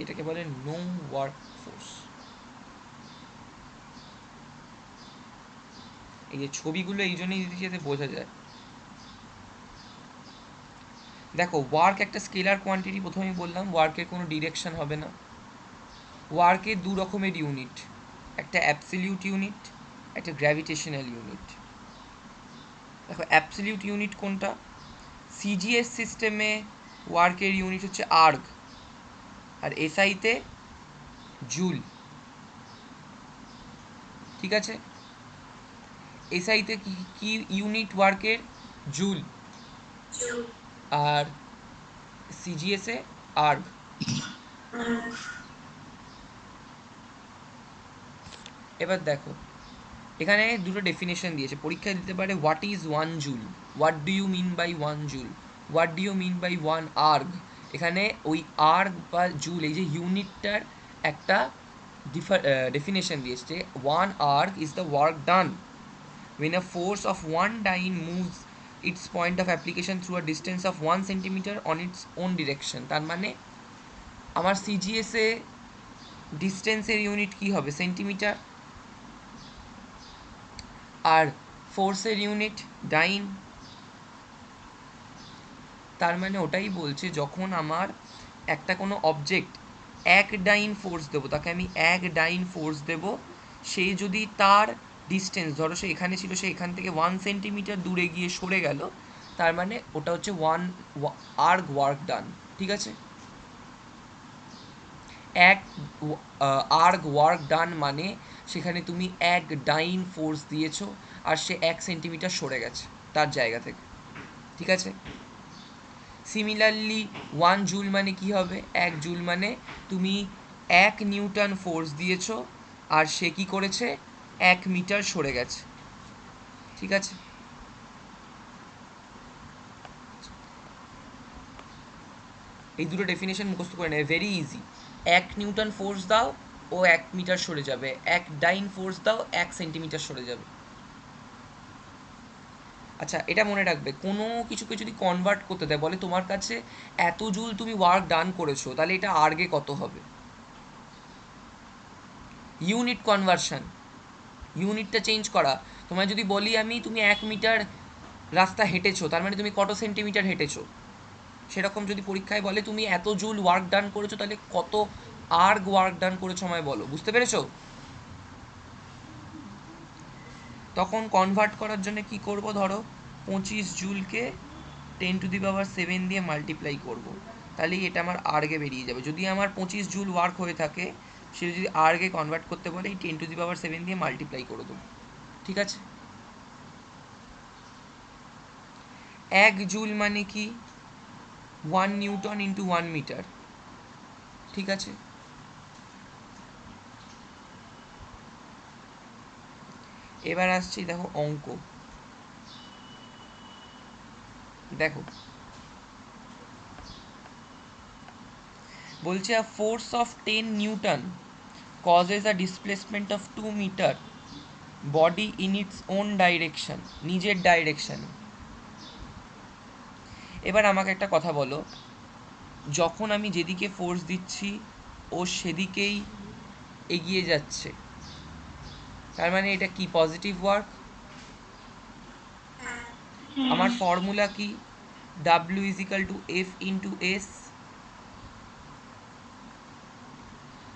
Speaker 1: এটাকে বলে নো ওয়ার্ক ফোর্স। এই যে ছবিগুলো এই জন্যই দিতেছি যাতে বোঝা যায়। দেখো ওয়ার্ক একটা স্কেলার কোয়ান্টিটি, প্রথমেই বললাম ওয়ার্কের কোনো ডিরেকশন হবে না। ওয়ার্কের দু রকমের ইউনিট, একটা অ্যাবসলিউট ইউনিট, একটা গ্র্যাভিটেশনাল ইউনিট। দেখো অ্যাবসলিউট ইউনিট কোনটা? সিজিএস সিস্টেমে ওয়ার্কের ইউনিট হচ্ছে আর্গ, আর এসআইতে জুল, ঠিক আছে? এসআইতে কি কি ইউনিট ওয়ার্কের? জুল। আর সিজিএসে আর্গ। এবার দেখো এখানে দুটো ডেফিনেশন দিয়েছে, পরীক্ষায় দিতে পারে what is one joule, what do you mean by one joule, what do you mean by one erg. এখানে ওই আর্গ বা জুল এই যে ইউনিটটার একটা ডেফিনেশন দিয়েছে। One erg is the work done when a force of one dyne moves its point of application through a distance of 1 centimeter on its own direction। তার মানে আমার সিজিএসে ডিস্টেন্সের ইউনিট কি হবে? সেন্টিমিটার। আর ফোর্সের ইউনিট ডাইন। তার মানে ওটাই বলছে যখন আমার একটা কোনো অবজেক্ট এক ডাইন ফোর্স দেবো, তাকে আমি এক ডাইন ফোর্স দেবো, সে যদি তার ডিস্টেন্স, ধরো সে এখানে ছিল, সে এখান থেকে 1 সেন্টিমিটার দূরে গিয়ে সরে গেল, তার মানে ওটা হচ্ছে ওয়ান আর্গ ওয়ার্ক ডান, ঠিক আছে? এক আর্গ ওয়ার্ক ডান মানে সেখানে তুমি এক ডাইন ফোর্স দিয়েছো আর সে 1 সেন্টিমিটার সরে গেছে তার জায়গা থেকে, ঠিক আছে? সিমিলারলি ওয়ান জুল মানে কি হবে? এক জুল মানে তুমি 1 নিউটন ফোর্স দিয়েছো আর সে কি করেছে? 1 মিটার সরে গেছে, ঠিক আছে? এই দুটো ডেফিনেশন মুখস্থ করে নেবে, ভেরি ইজি। 1 নিউটন ফোর্স দাও ও 1 মিটার সরে যাবে, 1 ডাইন ফোর্স দাও 1 সেন্টিমিটার সরে যাবে। আচ্ছা, এটা মনে রাখবে, কোনো কিছুকে যদি কনভার্ট করতে দেয়, বলে তোমার কাছে এত জুল তুমি ওয়ার্ক ডান করেছো, তাহলে এটা আর্গে কত হবে? ইউনিট কনভার্সন, ইউনিটটা চেঞ্জ করা। তোমায় যদি বলি আমি, তুমি 1 মিটার রাস্তা হেঁটেছো, তার মানে তুমি কত সেন্টিমিটার হেঁটেছো? সেরকম যদি পরীক্ষায় বলে তুমি এত জুল ওয়ার্ক ডান করেছো, তাহলে কত আর্গ ওয়ার্ক ডান করেছো আমায় বলো। বুঝতে পেরেছো? তখন কনভার্ট করার জন্য কি করব, ধরো 25 জুলকে 10⁻⁷ দিয়ে মাল্টিপ্লাই করব, তাহলেই এটা আমার আর্গে বেরিয়ে যাবে। যদি আমার 25 জুল ওয়ার্ক হয়ে থাকে, সে যদি আর্গে কনভার্ট করতে বলে, এই 10⁻⁷ দিয়ে মাল্টিপ্লাই করে দেবো। ঠিক আছে? 1 জুল মানে কি? 1 নিউটন ইন্টু 1 মিটার। ঠিক আছে? এবার আসছি, দেখো অঙ্ক, দেখো বলছে a force of 10 Newton causes a displacement of 2 meter body in its own direction, নিজের ডাইরেকশন। এবার আমাকে একটা কথা বলো, যখন আমি যেদিকে ফোর্স দিচ্ছি ও সেদিকেই এগিয়ে যাচ্ছে, তার মানে এটা কি পজিটিভ ওয়ার্ক? আমার ফর্মুলা কি? W = F × S।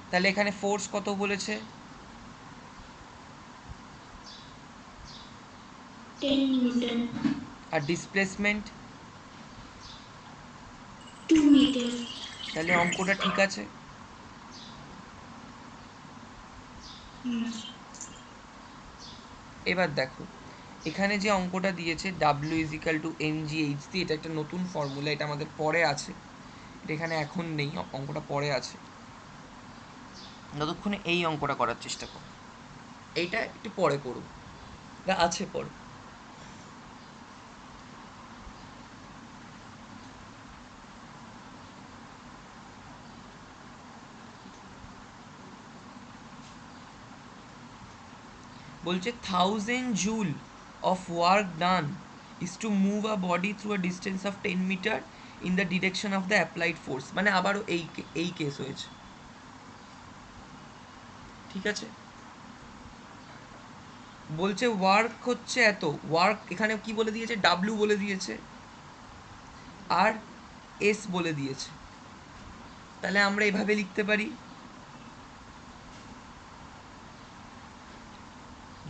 Speaker 1: তাহলে এখানে ফোর্স কত বলেছে?
Speaker 2: 10 Newton,
Speaker 1: আর ডিসপ্লেসমেন্ট?
Speaker 2: 2 meter.
Speaker 1: তাহলে অঙ্কটা ঠিক আছে। এবার দেখো, এখানে যে অঙ্কটা দিয়েছে W = mgh, এটা একটা নতুন ফর্মুলা, এটা আমাদের পরে আছে, এটা এখানে এখন নেই, অঙ্কটা পরে আছে। ততক্ষণে এই অঙ্কটা করার চেষ্টা করো, এইটা একটু পরে করো, এটা আছে পরে। বলছে 1000 joule of work done is to move a body through a distance of 10 meter in the direction of the applied force। মানে আবারও এই কেস হয়েছে। ঠিক আছে? বলছে ওয়ার্ক হচ্ছে এত, ওয়ার্ক এখানে কি বলে দিয়েছে? ডাব্লিউ বলে দিয়েছে আর এস বলে দিয়েছে। তাহলে আমরা এভাবে লিখতে পারি,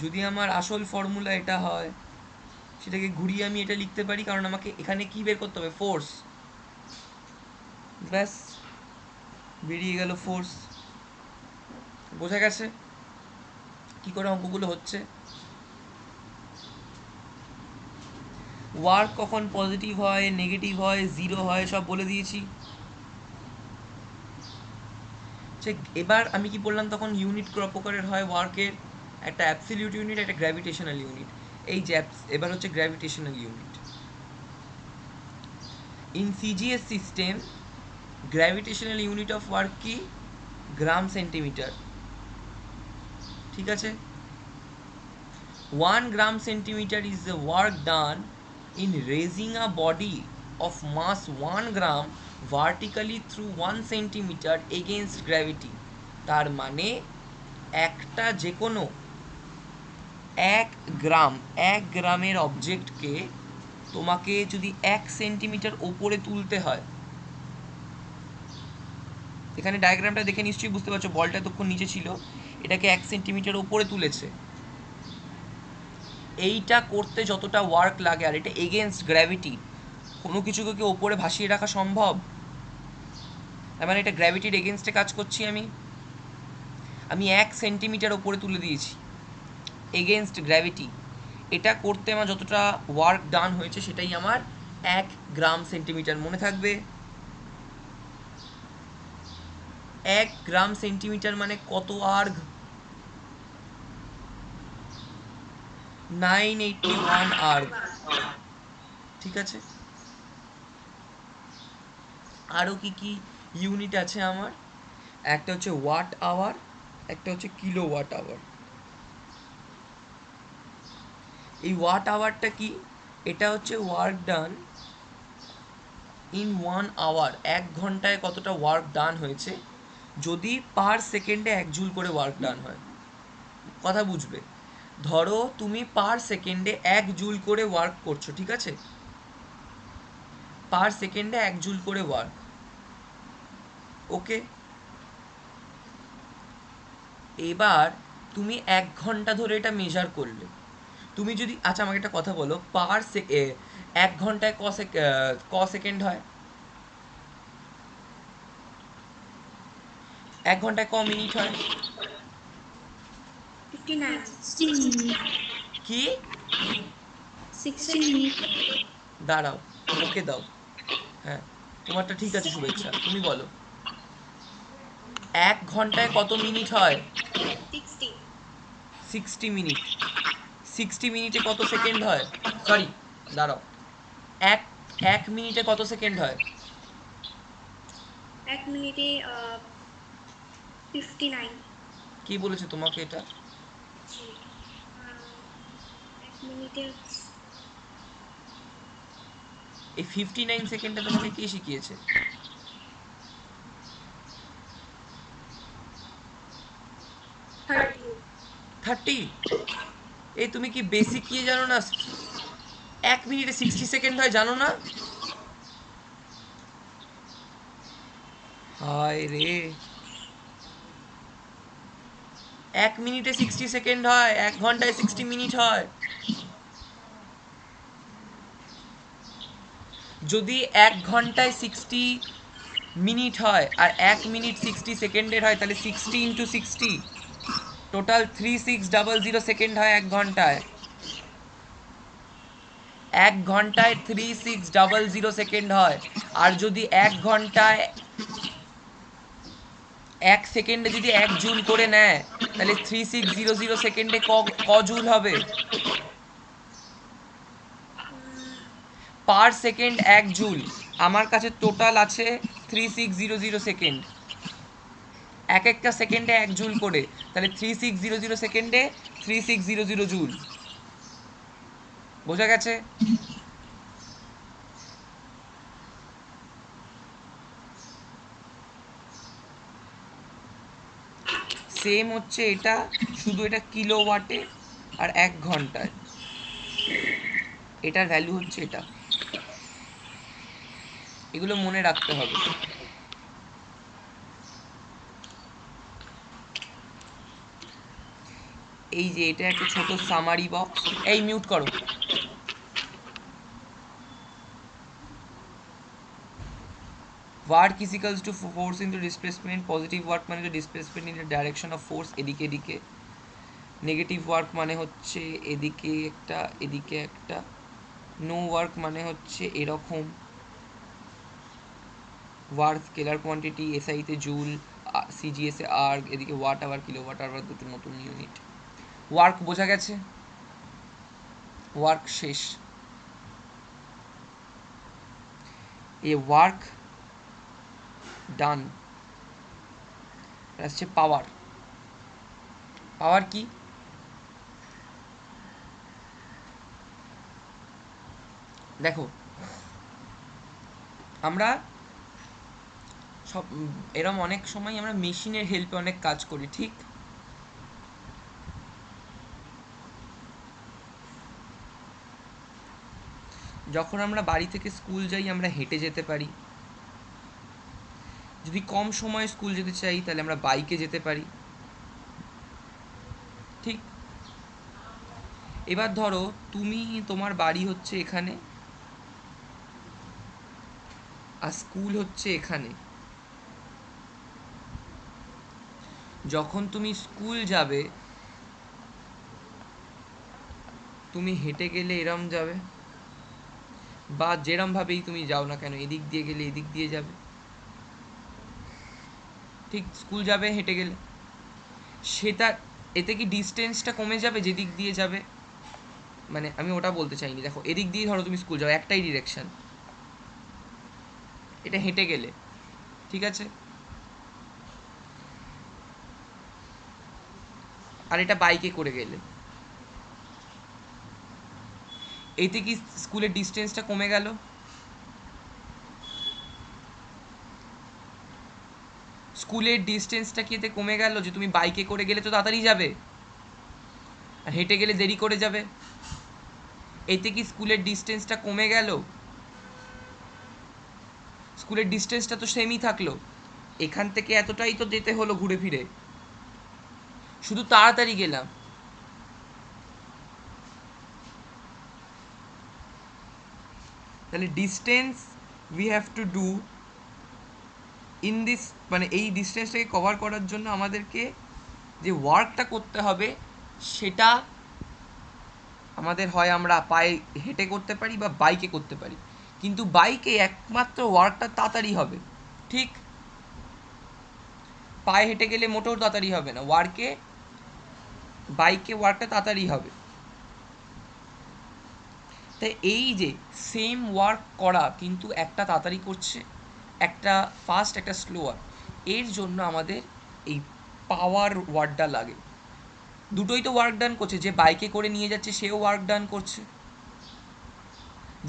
Speaker 1: যদি আমার আসল ফর্মুলা এটা হয়, সেটাকে ঘুরিয়ে আমি এটা লিখতে পারি, কারণ আমাকে এখানে কি বের করতে হবে? ফোর্স। ব্যাস, বেরিয়ে গেল ফোর্স। বোঝা গেছে কি করে অঙ্কগুলো হচ্ছে? ওয়ার্ক কখন পজিটিভ হয়, নেগেটিভ হয়, জিরো হয়, সব বলে দিয়েছি। এবার আমি কি বললাম, তখন ইউনিট প্রকারের হয় ওয়ার্কের, একটা অ্যাবসলিউট ইউনিট, একটা গ্র্যাভিটেশনাল ইউনিট। এই যে এবার হচ্ছে gravitational unit. In CGS system gravitational unit of work কি? Gram centimetre. ঠিক আছে? 1 gram centimeter is the work done in raising a body of mass 1 gram vertically through 1 centimeter against gravity। তার মানে একটা যে কোনো 1 গ্রামের অবজেক্টকে তোমাকে যদি 1 সেন্টিমিটার ওপরে তুলতে হয়, এখানে ডায়াগ্রামটা দেখে নিশ্চয়ই বুঝতে পারছো, বলটা তখন নিচে ছিল, এটাকে 1 সেন্টিমিটার ওপরে তুলেছে। এইটা করতে যতটা ওয়ার্ক লাগে, আর এটা এগেনস্ট গ্র্যাভিটি, কোনো কিছুকে কি ওপরে ভাসিয়ে রাখা সম্ভব? তার মানে এটা গ্র্যাভিটির এগেনস্টে কাজ করছি আমি 1 সেন্টিমিটার ওপরে তুলে দিয়েছি এগেনস্ট গ্র্যাভিটি। এটা করতে আমার যতটা ওয়ার্ক ডান হয়েছে, সেটাই আমার 1 গ্রাম সেন্টিমিটার। মনে থাকবে, 1 গ্রাম সেন্টিমিটার মানে কত আর্গ? 981 আর্গ। ঠিক আছে? আরও কি কি ইউনিট আছে আমার, একটা হচ্ছে ওয়াট আওয়ার, একটা হচ্ছে কিলো ওয়াট আওয়ার। এই ওয়াট আওয়ারটা কি, এটা হচ্ছে ওয়ার্ক ডান ইন 1 আওয়ার, 1 ঘন্টায় কতটা ওয়ার্ক ডান হয়েছে যদি পার সেকেন্ডে 1 জুল করে ওয়ার্ক ডান হয়। কথা বুঝবে, ধরো তুমি পার সেকেন্ডে 1 জুল করে ওয়ার্ক করছো, ঠিক আছে, পার সেকেন্ডে 1 জুল করে ওয়ার্ক, ওকে। এবার তুমি 1 ঘন্টা ধরে এটা মেজার করলে, তুমি যদি, আচ্ছা আমাকে একটা কথা বলো, 1 ঘন্টায় ক সেকেন্ড হয়, 1 ঘন্টায় ক মিনিট হয়?
Speaker 2: 59. 16 minutes.
Speaker 1: কি?
Speaker 2: 16 minutes.
Speaker 1: দাঁড়াও, ওকে দাও, হ্যাঁ তোমারটা ঠিক আছে শুভেচ্ছা, তুমি বলো 1 ঘন্টায় কত মিনিট হয়?
Speaker 2: 60.
Speaker 1: 60 মিনিট। 60 মিনিটে কত সেকেন্ড হয়? সরি, দাঁড়াও, এক এক মিনিটে কত সেকেন্ড হয়?
Speaker 2: 1 minute 59.
Speaker 1: কে বলেছে তোমাকে এটা?
Speaker 2: 1 minute
Speaker 1: এই 59 সেকেন্ডটা তোমাকে কে শিখিয়েছে?
Speaker 2: 30.
Speaker 1: 30? এই তুমি কি বেসিক কি জানো না? 1 মিনিটে 60 সেকেন্ড হয়, জানো না? হায় রে, 1 মিনিটে 60 সেকেন্ড হয়, 1 ঘন্টায় 60 মিনিট হয়। যদি 1 ঘন্টায় 60 মিনিট হয় আর 1 মিনিট 60 সেকেন্ডের হয়, তাহলে 60 × 60, টোটাল 3600 সেকেন্ড হয় 1 ঘন্টায়। 1 ঘন্টায় 3600 সেকেন্ড হয়। আর যদি 1 ঘন্টায় 1 সেকেন্ডে যদি 1 জুল করে নেয়, তাহলে 3600 সেকেন্ডে ক জুল হবে? Per second 1 joule. আমার কাছে টোটাল আছে 3600 সেকেন্ড, এক একটা সেকেন্ডে 1 জুল করে, তাহলে 3600 সেকেন্ডে 3600 জুল। বোঝা গেছে? সেম হচ্ছে এটা, শুধু এটা কিলো ওয়াটে আর 1 ঘন্টায়, এটার ভ্যালু হচ্ছে এটা। এগুলো মনে রাখতে হবে। এই যে এটা একটা ছোট সামারি বক্স, এই মিউট করো। Work is equals to force into displacement. Positive work মানে হচ্ছে displacement in the direction of force, এদিকে এদিকে। নেগেটিভ ওয়ার্ক মানে হচ্ছে এদিকে একটা এদিকে একটা। নো ওয়ার্ক মানে হচ্ছে এরকম। ওয়ার্ক স্কেলার কোয়ান্টিটি, এসআইতে জুল, সিজিএসে আর্গ, এদিকে watt hour, kilo watt hour, দুটো নতুন ইউনিট। ওয়ার্ক বোঝা গেছে? ওয়ার্ক শেষ। এ ওয়ার্ক ডান আসছে পাওয়ার। পাওয়ার কি? দেখো, আমরা সব এরম অনেক সময় আমরা মেশিনের হেল্পে অনেক কাজ করি, ঠিক? যখন আমরা বাড়ি থেকে স্কুল যাই আমরা হেঁটে যেতে পারি, যদি কম সময়ে স্কুল যেতে চাই তাহলে আমরা বাইকে যেতে পারি, ঠিক? এবার ধরো তুমি, তোমার বাড়ি হচ্ছে এখানে আর স্কুল হচ্ছে এখানে। যখন তুমি স্কুল যাবে তুমি হেঁটে গেলে এরম যাবে, বা যেরমভাবেই তুমি যাও না কেন, এদিক দিয়ে গেলে এদিক দিয়ে যাবে, ঠিক? স্কুল যাবে হেঁটে গেলে, সেটা এতে কি ডিস্টেন্সটা কমে যাবে যেদিক দিয়ে যাবে? মানে আমি ওটা বলতে চাইনি। দেখো এদিক দিয়ে ধরো তুমি স্কুল যাও, একটাই ডিরেকশন, এটা হেঁটে গেলে, ঠিক আছে? আর এটা বাইকে করে গেলে। এতে কি স্কুলের ডিস্টেন্সটা কমে গেল? স্কুলের ডিস্টেন্সটা কি এতে কমে গেল? যে তুমি বাইকে করে গেলে তো তাড়াতাড়ি যাবে, আর হেঁটে গেলে দেরি করে যাবে। এতে কি স্কুলের ডিস্টেন্সটা কমে গেল? স্কুলের ডিস্টেন্সটা তো সেমই থাকলো, এখান থেকে এতটাই তো যেতে হলো ঘুরে ফিরে, শুধু তাড়াতাড়ি গেলাম। তাহলে distance we have to do in this, মানে এই ডিস্টেন্সটাকে কভার করার জন্য আমাদেরকে যে ওয়ার্কটা করতে হবে সেটা আমাদের হয় আমরা পায়ে হেঁটে করতে পারি বা বাইকে করতে পারি, কিন্তু বাইকে একমাত্র ওয়ার্কটা তাড়াতাড়ি হবে, ঠিক? পায়ে হেঁটে গেলে মোটেও তাড়াতাড়ি হবে না, বাইকে ওয়ার্কটা তাড়াতাড়ি হবে। তাই এই যে সেম ওয়ার্ক করা কিন্তু একটা তাড়াতাড়ি করছে, একটা ফাস্ট, একটা স্লোয়ার, এর জন্য আমাদের এই পাওয়ার ওয়ার্ডটা লাগে। দুটোই তো ওয়ার্ক ডান করছে, যে বাইকে করে নিয়ে যাচ্ছে সেও ওয়ার্ক ডান করছে,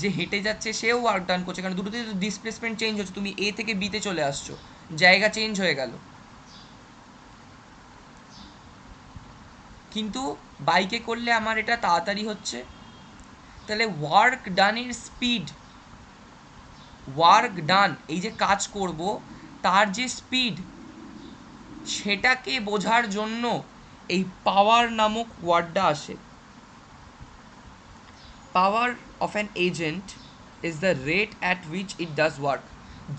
Speaker 1: যে হেঁটে যাচ্ছে সেও ওয়ার্ক ডান করছে, কারণ দুটোতে তো ডিসপ্লেসমেন্ট চেঞ্জ হচ্ছে, তুমি এ থেকে বিতে চলে আসছো, জায়গা চেঞ্জ হয়ে গেল। কিন্তু বাইকে করলে আমার এটা তাড়াতাড়ি হচ্ছে। তাহলে ওয়ার্ক ডানের স্পিড, ওয়ার্ক ডান, এই যে কাজ করব তার যে স্পিড, সেটাকে বোঝার জন্য এই পাওয়ার নামক ওয়ার্ডটা আসে। Power of an agent is the rate at which it does work.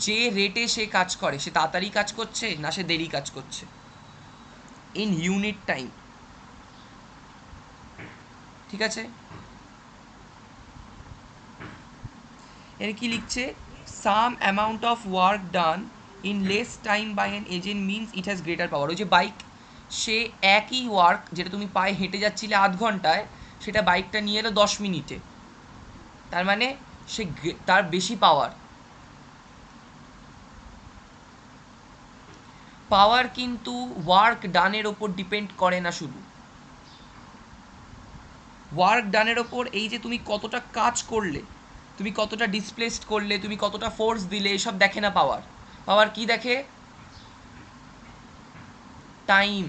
Speaker 1: যে রেটে সে কাজ করে, সে তাড়াতাড়ি কাজ করছে না সে দেরি কাজ করছে, ইন ইউনিট টাইম, ঠিক আছে? এর কি লিখছে? Some amount of work done in less time by an agent means it has greater power. ওই যে বাইক, সে একই ওয়ার্ক যেটা তুমি পায়ে হেঁটে যাচ্ছিলে আধ ঘন্টায়, সেটা বাইকটা নিয়ে এলো 10 মিনিটে, তার মানে সে তার বেশি পাওয়ার। পাওয়ার কিন্তু ওয়ার্ক ডানের ওপর ডিপেন্ড করে না, শুধু ওয়ার্ক ডানের ওপর, এই যে তুমি কতটা কাজ করলে, তুমি কতটা ডিসপ্লেসড করলে, তুমি কতটা ফোর্স দিলে, এসব দেখে না পাওয়ার। পাওয়ার কি দেখে? টাইম,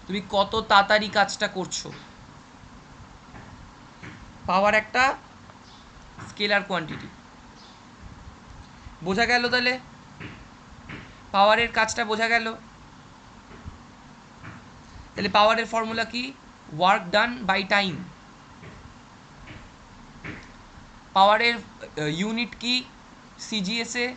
Speaker 1: তুমি কত তাড়াতাড়ি কাজটা করছো। পাওয়ার একটা স্কেলার কোয়ান্টিটি, বোঝা গেল? তাহলে পাওয়ারের কাজটা বোঝা গেল। তাহলে পাওয়ারের ফর্মুলা কি? Work done by time. পাওয়ারের ইউনিট কি সিজিএস এ?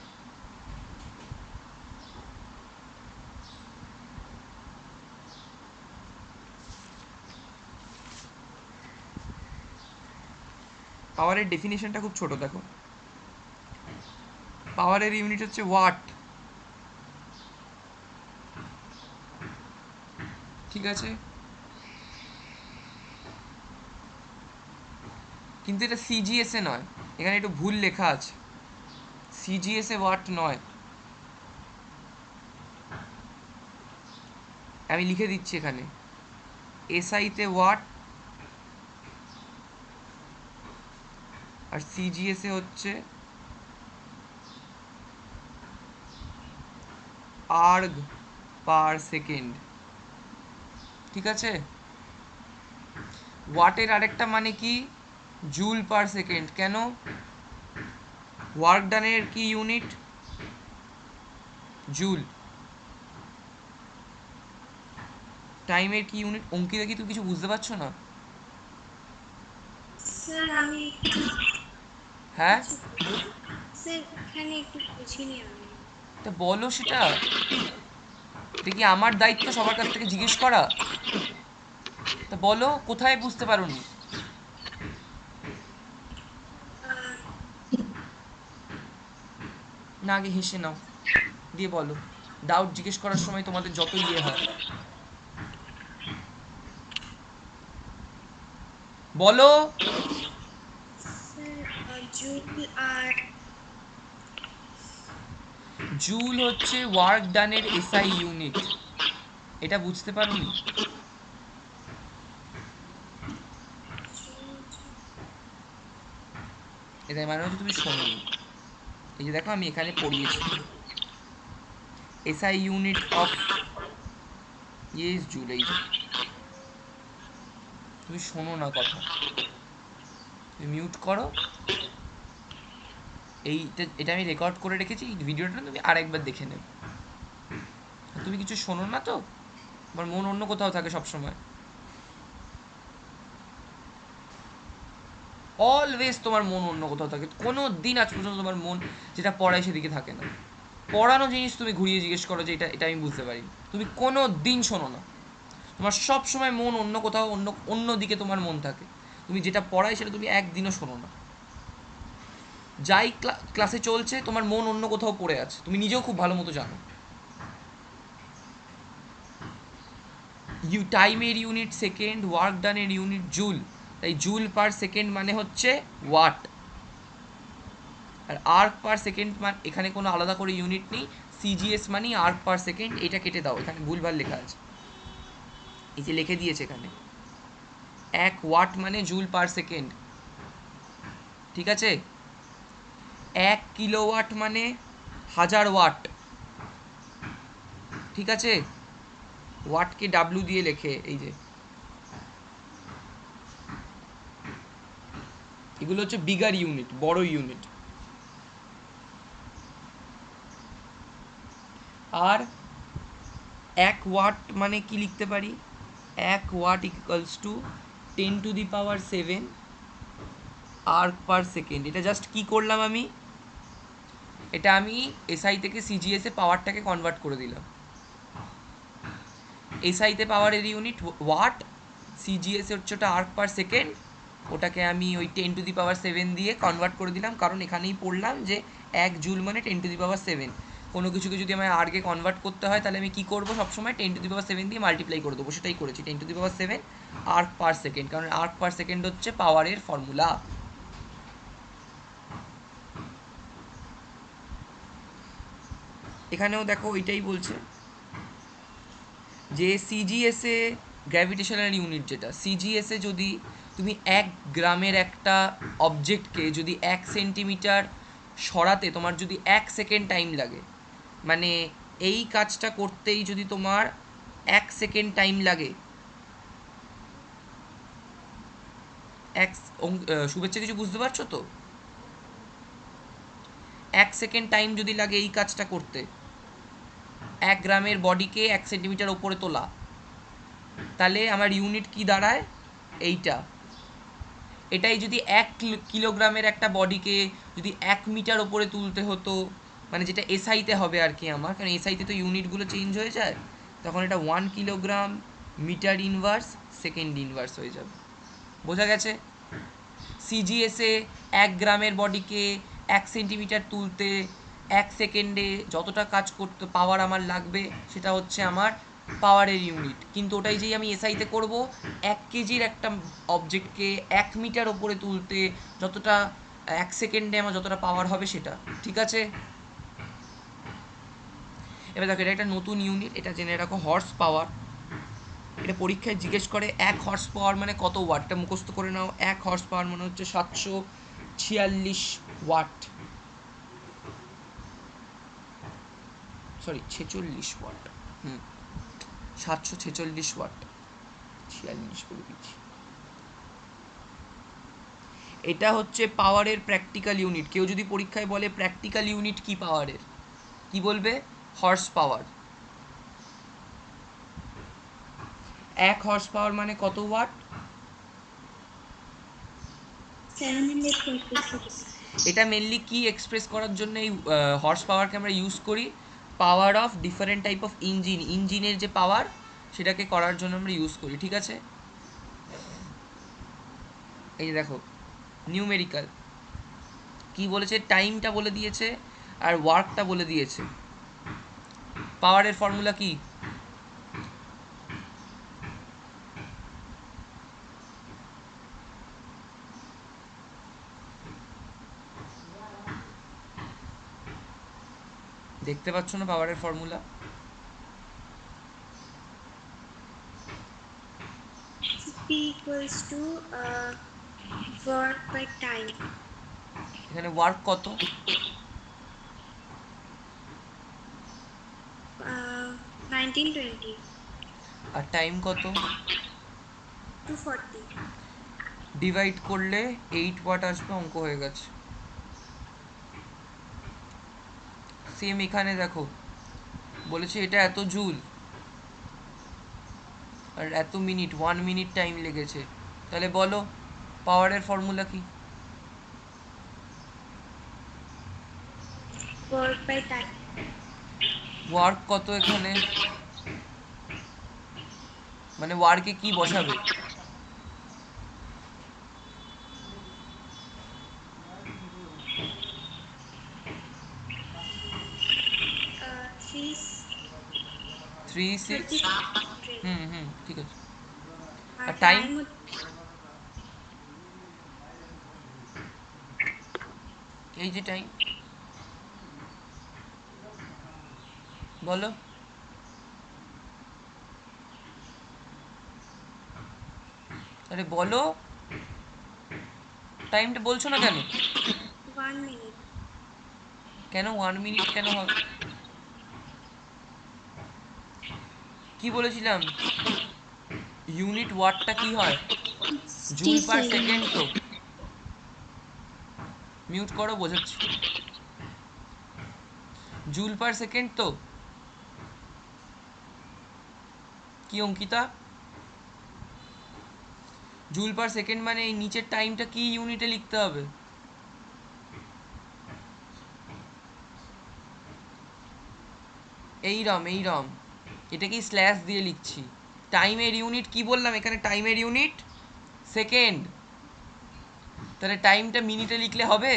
Speaker 1: পাওয়ারের ডেফিনেশনটা খুব ছোট, দেখো, পাওয়ারের ইউনিট হচ্ছে ওয়াট, ঠিক আছে? কিন্তু এটা সিজিএস এ নয়, এখানে একটু ভুল লেখা আছে, সিজিএস এ ওয়াট নয়। আমি লিখে দিচ্ছি এখানে, এসআইতে ওয়াট আর সিজিএস এ হচ্ছে আর্গ পার সেকেন্ড, ঠিক আছে? ওয়াটের আরেকটা মানে কি? Joule per second. কেন? ওয়ার্ক ডানের কি ইউনিট? জুল। টাইমের কি ইউনিট? অঙ্কিতা, কি তুমি কিছু বুঝতে পারছো না?
Speaker 2: স্যার আমি
Speaker 1: হ্যাঁ,
Speaker 2: স্যার এখানে একটু বুঝিনি আমি।
Speaker 1: তা বলো সেটা। এটা কি আমার দায়িত্ব সবার কাছ থেকে জিজ্ঞেস করা? তা বলো কোথায় বুঝতে পারোনি। না, আগে হেসে নাও, দিয়ে বলো। ডাউট জিজ্ঞেস করার সময় তোমাদের যত ইয়ে হয়, বলো।
Speaker 2: স্যার জুল আর
Speaker 1: জুল হচ্ছে ওয়ার্ক ডানের এসআই ইউনিট, এটা বুঝতে পারোনি? এটার মানে হচ্ছে তুমি শোনোনি। এই যে দেখো আমি এখানে পড়িয়েছি, SI unit of yes joule. এই যে তুমি শোনো না কথা, তুমি মিউট করো। এটা আমি রেকর্ড করে রেখেছি, এই ভিডিওটা তুমি আরেকবার দেখে নেবে। তুমি কিছু শোনো না তো, তোমার মন অন্য কোথাও থাকে সবসময়। অলওয়েজ তোমার মন অন্য কোথাও থাকে, কোনো দিন আজ পর্যন্ত তোমার মন যেটা পড়ায় সেদিকে থাকে না। পড়ানো জিনিস তুমি ঘুরিয়ে জিজ্ঞেস করো যে এটা এটা আমি বুঝতে পারি, তুমি কোনো দিন শোনো না। তোমার সব সময় মন অন্য কোথাও, অন্য অন্য দিকে তোমার মন থাকে। তুমি যেটা পড়ায় সেটা তুমি একদিনও শোনো না। যাই ক্লাসে চলছে তোমার মন অন্য কোথাও পড়ে আছে, তুমি নিজেও খুব ভালো মতো জানো। টাইমের ইউনিট সেকেন্ড, ওয়ার্ক ডানের ইউনিট জুল, তাই জুল পার সেকেন্ড মানে হচ্ছে ওয়াট, আর আর্ক পার সেকেন্ড মানে এখানে কোনো আলাদা করে ইউনিট নেই, সিজিএস মানে আর্ক পার সেকেন্ড। এটা কেটে দাও, এখানে ভুলভাল লেখা আছে, এই যে লিখে দিয়েছে এখানে 1 ওয়াট মানে জুল পার সেকেন্ড, ঠিক আছে? 1 কিলোওয়াট মানে 1000 ওয়াট, ঠিক আছে? ওয়াটকে ডাব্লিউ দিয়ে লেখে, এই যে এগুলো হচ্ছে বিগার ইউনিট, বড় ইউনিট। আর 1 ওয়াট মানে কি লিখতে পারি? 1 watt equals to 10⁷ erg per second. এটা জাস্ট কি করলাম আমি, এটা আমি এসআই থেকে সিজিএসে পাওয়ারটাকে কনভার্ট করে দিলাম। এসআইতে পাওয়ারের ইউনিট ওয়াট, সিজিএসে হচ্ছে ওটা আর্ক পার সেকেন্ড, ওটাকে আমি ওই 10⁷ দিয়ে কনভার্ট করে দিলাম, কারণ এখানেই পড়লাম যে 1 জুল মানে 10⁷। কোনো কিছুকে যদি আমার আর্গে কনভার্ট করতে হয় তাহলে আমি কী করবো, সবসময় 10⁷ দিয়ে মাল্টিপ্লাই করে দেবো, সেটাই করেছি 10⁷ আর্ক পার সেকেন্ড, কারণ আর্ক পার সেকেন্ড হচ্ছে পাওয়ারের ফর্মুলা। এখানেও দেখো ওইটাই বলছে যে সিজিএসে গ্র্যাভিটেশনাল ইউনিট, যেটা সিজিএসে যদি তুমি 1 গ্রামের একটা অবজেক্টকে যদি 1 সেন্টিমিটার সরাতে তোমার যদি 1 সেকেন্ড টাইম লাগে, মানে এই কাজটা করতেই যদি তোমার 1 সেকেন্ড টাইম লাগে, শুভেচ্ছা কিছু বুঝতে পারছো তো? 1 সেকেন্ড টাইম যদি লাগে এই কাজটা করতে, 1 গ্রামের বডিকে 1 সেন্টিমিটার ওপরে তোলা, তাহলে আমার ইউনিট কি দাঁড়ায়? এইটা। এটাই যদি 1 কিলোগ্রামের একটা বডিকে যদি 1 মিটার ওপরে তুলতে হতো, মানে যেটা এসআইতে হবে আর কি আমার, কারণ এসআইতে তো ইউনিটগুলো চেঞ্জ হয়ে যায়, তখন এটা 1 kilogram metre inverse second inverse হয়ে যাবে। বোঝা গেছে? সিজিএসে 1 গ্রামের বডিকে 1 সেন্টিমিটার তুলতে 1 সেকেন্ডে যতটা কাজ করতে পাওয়ার আমার লাগবে সেটা হচ্ছে আমার পাওয়ারের ইউনিট, কিন্তু ওটাই যেই আমি এসআইতে করব 1 কেজির একটা অবজেক্টকে 1 মিটার ওপরে তুলতে যতটা 1 সেকেন্ডে আমার যতটা পাওয়ার হবে সেটা, ঠিক আছে? এবার দেখো এটা একটা নতুন ইউনিট, এটা জেনে রাখো, হর্স পাওয়ার। এটা পরীক্ষায় জিজ্ঞেস করে 1 হর্স পাওয়ার মানে কত ওয়াট, এটা মুখস্থ করে নাও। 1 হর্স পাওয়ার মানে হচ্ছে 746 ওয়াট, সরি 46 ওয়াট, 746 ওয়াট, 46 বলে দিচ্ছি। এটা হচ্ছে পাওয়ারের প্র্যাকটিক্যাল ইউনিট। কেউ যদি পরীক্ষায় বলে প্র্যাকটিক্যাল ইউনিট কি পাওয়ারের, কি বলবে? Horse power. 1 হর্স পাওয়ার মানে কত ওয়াট?
Speaker 2: 746।
Speaker 1: এটা মেনলি কি এক্সপ্রেস করার জন্য এই হর্স পাওয়ারকে আমরা ইউজ করি? Power of different type of engine, ইঞ্জিনের যে পাওয়ার সেটাকে করার জন্য আমরা ইউজ করি, ঠিক আছে? এই যে দেখো নিউমেরিক্যাল কি বলেছে, টাইমটা বলে দিয়েছে আর ওয়ার্কটা বলে দিয়েছে। পাওয়ারের ফর্মুলা কি? দেখতে পাচ্ছ না পাওয়ারের formula?
Speaker 2: P equals to work by time.
Speaker 1: এখানে ওয়ার্ক কত?
Speaker 2: 1920
Speaker 1: আর টাইম কত?
Speaker 2: 240.
Speaker 1: ডিভাইড করলে 8 ওয়াট আসবে, অঙ্ক হয়ে গেছে। সেম এখানে দেখো, বলেছে এটা এত জুল আর এত মিনিট, 1 মিনিট টাইম লেগেছে। তাহলে বলো পাওয়ারের ফর্মুলা কি?
Speaker 2: Work by time.
Speaker 1: ওয়ার্ক কত এখানে? মানে ওয়ার্কে কি বসাবে?
Speaker 2: Three
Speaker 1: 3 6।
Speaker 2: 30
Speaker 1: হুম ঠিক আছে।
Speaker 2: আর
Speaker 1: আর টাইম?
Speaker 2: টাইম
Speaker 1: এই যে টাইম, বলো। আরে বলো, টাইমটা বলছো না কেন?
Speaker 2: 1 minute.
Speaker 1: কেন 1 মিনিট কেন হবে? কি বলেছিলাম? ইউনিট ওয়াটটা কি হয়?
Speaker 2: 60
Speaker 1: জুল পার সেকেন্ড
Speaker 2: second.
Speaker 1: তো। মিউট করো, বোঝাচ্ছি। জুল পার সেকেন্ড তো। কি অঙ্কিতা? জুল পার সেকেন্ড মানে এই নিচের টাইমটা কি ইউনিটে লিখতে হবে? এইরম এটাকে স্ল্যাশ দিয়ে লিখছি। টাইমের ইউনিট কি বললাম এখানে? টাইমের ইউনিট সেকেন্ড। তাহলে টাইমটা মিনিটে লিখলে হবে?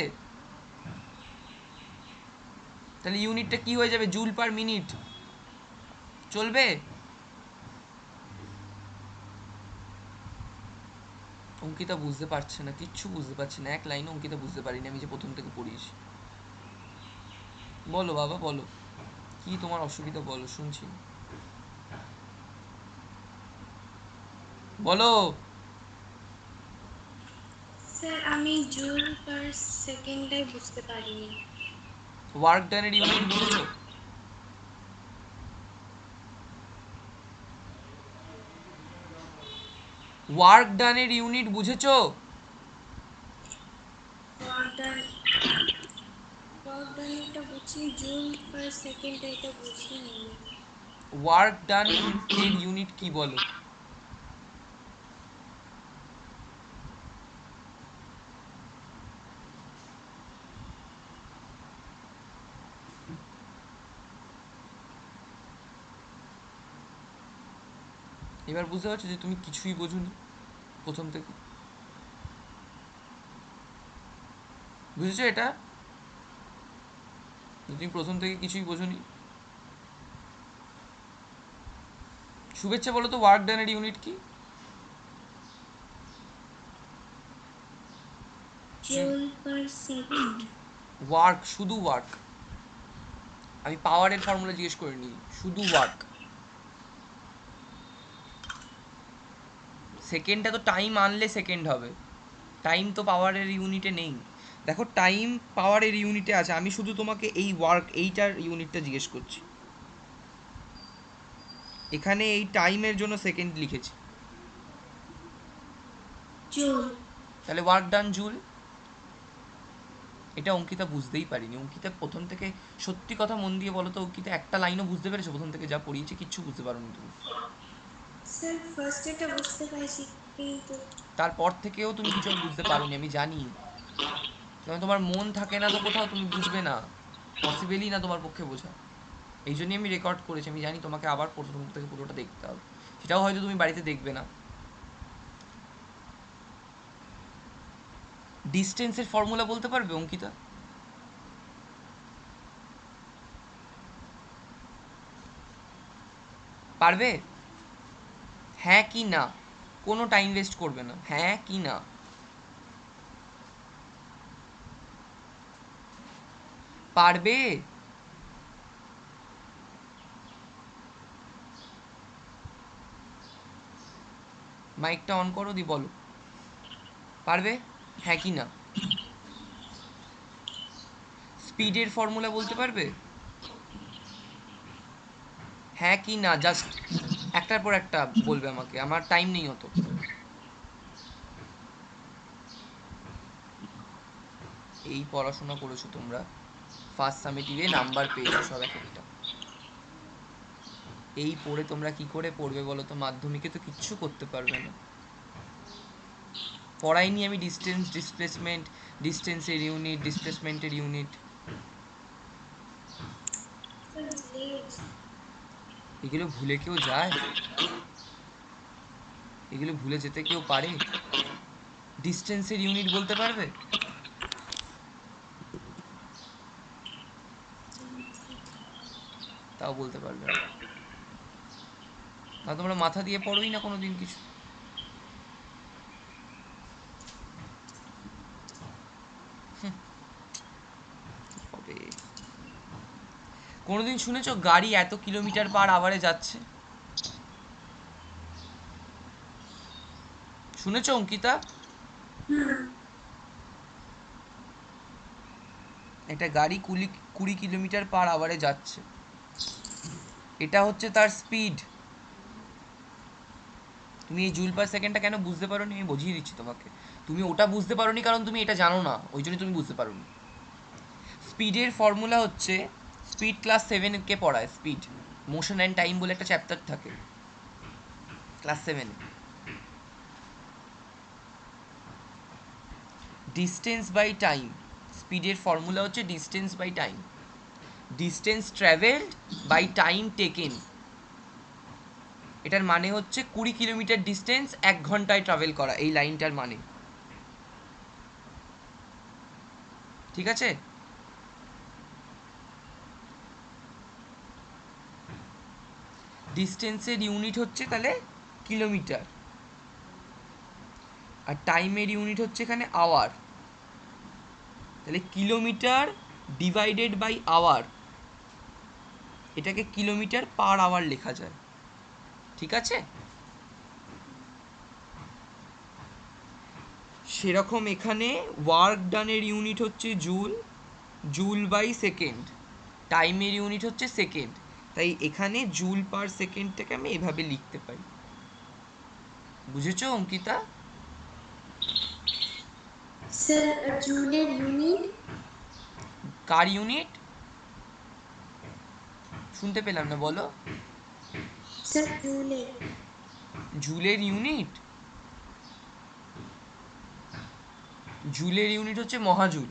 Speaker 1: তাহলে ইউনিটটা কি হয়ে যাবে? Joule per minute. চলবে? অঙ্কিতা বুঝতে পারছে না, কিচ্ছু বুঝতে পারছে না, এক লাইনও অঙ্কিতা বুঝতে পারিনি, আমি যে প্রথম থেকে পড়িয়েছি। বলো বাবা বলো, কি তোমার অসুবিধা বলো, শুনছি। বলো।
Speaker 2: স্যার আমি জুল পার সেকেন্ডটাই বুঝতে পারিনি।
Speaker 1: ওয়ার্ক ডানের ইউনিট বুঝেছো? ওয়ার্ক ডানের ইউনিট বুঝেছো?
Speaker 2: ওয়ার্ক ডান এটা বুঝি, জুল পার সেকেন্ড এটা বুঝিনি।
Speaker 1: ওয়ার্ক ডান এর ইউনিট কি বলো? এবার বুঝতে পারছো যে তুমি কিছুই বোঝোনি প্রথম থেকে? বুঝেছো এটা? তুমি প্রথম থেকে কিছুই বোঝোনি। শুভেচ্ছা বলো তো ওয়ার্ক ডানের ইউনিট কি?
Speaker 2: Joule per second.
Speaker 1: ওয়ার্ক, শুধু ওয়ার্ক। আমি পাওয়ারের ফর্মুলা জিজ্ঞেস করিনি, শুধু ওয়ার্ক। সেকেন্ডটা তো টাইম আনলে সেকেন্ড হবে, টাইম তো পাওয়ারের ইউনিটে নেই। দেখো টাইম পাওয়ারের ইউনিটে আছে, আমি শুধু তোমাকে এই ওয়ার্ক এইটার ইউনিটটা জিজ্ঞেস করছি। এখানে এই টাইমের জন্য সেকেন্ড লিখেছি,
Speaker 2: জুল।
Speaker 1: তাহলে ওয়ার্ক ডান জুল। এটা অঙ্কিতা বুঝতেই পারিনি। অঙ্কিতা প্রথম থেকে, সত্যি কথা মন দিয়ে বলো তো অঙ্কিতা, একটা লাইনও বুঝতে পেরেছো প্রথম থেকে যা পড়িয়েছি? কিচ্ছু বুঝতে পারোনি তুমি।
Speaker 2: স্যার ফার্স্ট এটা বুঝতে পারছি, কিন্তু
Speaker 1: তারপর থেকেও তুমি কিছু বুঝতে পারোনি, আমি জানি। কারণ তোমার মন থাকে না তো কোথাও, তুমি বুঝবে না, পসিবলই না তোমার পক্ষে বোঝা। এই জন্যই আমি রেকর্ড করেছি, আমি জানি তোমাকে আবার প্রথম থেকে পুরোটা দেখতে হবে, সেটাও হয়তো তুমি বাড়িতে দেখবে না। ডিস্টেন্সের ফর্মুলা বলতে পারবে অঙ্কিতা? পারবে? হ্যাঁ কি না? কোনো টাইম ওয়েস্ট করবে না, হ্যাঁ কি না? পারবে? মাইকটা অন করো, দি বলো পারবে হ্যাঁ কি না। স্পিডের ফর্মুলা বলতে পারবে হ্যাঁ কি না, জাস্ট একটার পর একটা বলবে আমাকে, আমার টাইম নেই অত। এই পড়াশোনা করেছো তোমরা, ফার্স্ট সামেটিভে নাম্বার পেয়েছো সব এক একটা, এই পড়ে তোমরা কি করে পড়বে বলো তো, মাধ্যমিকে তো কিচ্ছু করতে পারবে না। পড়াইনি আমি ডিস্টেন্স, ডিসপ্লেসমেন্ট, ডিস্টেন্সের ইউনিট, ডিসপ্লেসমেন্টের ইউনিট, এগুলো ভুলে কেউ যায়? এগুলো ভুলে যেতে কেউ পারে? ডিস্টেন্সের ইউনিট বলতে পারবে? তাও বলতে পারবে না। না তোমরা মাথা দিয়ে পড়োই না কোনো দিন কিছু। হবে কোনোদিন শুনেছো গাড়ি এত কিলোমিটার পার আওয়ারে যাচ্ছে? শুনেছো অঙ্কিতা? একটা গাড়ি 20 কিলোমিটার পার আওয়ারে যাচ্ছে, এটা হচ্ছে তার স্পিড। তুমি এই জুল পার সেকেন্ডটা কেন বুঝতে পারোনি আমি বুঝিয়ে দিচ্ছি তোমাকে। তুমি ওটা বুঝতে পারোনি কারণ তুমি এটা জানো না, ওই জন্য তুমি বুঝতে পারোনি। স্পিডের ফর্মুলা হচ্ছে, স্পিড ক্লাস 7কে পড়ায়, স্পিড মোশন অ্যান্ড টাইম বলে একটা চ্যাপ্টার থাকে ক্লাস 7-এ। ডিস্টেন্স বাই টাইম, স্পিডের ফর্মুলা হচ্ছে distance by time, distance travelled by time taken. এটার মানে হচ্ছে 20 কিলোমিটার ডিস্টেন্স 1 ঘন্টায় ট্রাভেল করা, এই লাইনটার মানে। ঠিক আছে? ডিস্টেন্সের ইউনিট হচ্ছে তাহলে কিলোমিটার, আর টাইমের ইউনিট হচ্ছে এখানে আওয়ার। তাহলে কিলোমিটার ডিভাইডেড বাই আওয়ার, এটাকে কিলোমিটার পার আওয়ার লেখা যায়। ঠিক আছে? সেরকম এখানে ওয়ার্ক ডানের ইউনিট হচ্ছে জুল, জুল বাই সেকেন্ড, টাইমের ইউনিট হচ্ছে সেকেন্ড, তাই এখানে জুল পার সেকেন্ডটাকে আমি এভাবে লিখতে পারি। বুঝেছো অঙ্কিতা?
Speaker 2: স্যার জুলের ইউনিট?
Speaker 1: কার ইউনিট? শুনতে পেলাম না, বলো।
Speaker 2: স্যার জুলের।
Speaker 1: জুলের ইউনিট, জুলের ইউনিট হচ্ছে মহাজুল।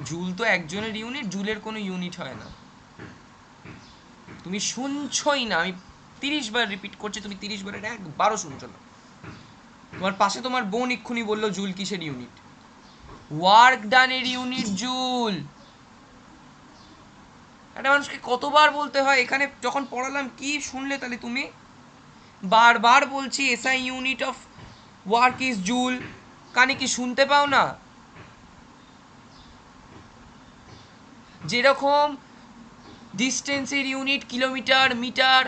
Speaker 1: জুল তো একজনের ইউনিট, জুলের কোনো ইউনিট হয় না। তুমি শুনছই না, আমি 30 বার রিপিট করছি, তুমি 30 বারের একবারও শুনছো না। তোমার পাশে তোমার বোন এক্ষুনি বললো জুল কিসের ইউনিট। ওয়ার্ক ডানের ইউনিট জুল। একটা মানুষকে কতবার বলতে হয়, এখানে যখন পড়ালাম কি শুনলে তাহলে তুমি? বারবার বলছি SI unit of work is joule, কানে কি শুনতে পাও না? যেরকম ডিস্টেন্সের ইউনিট কিলোমিটার মিটার,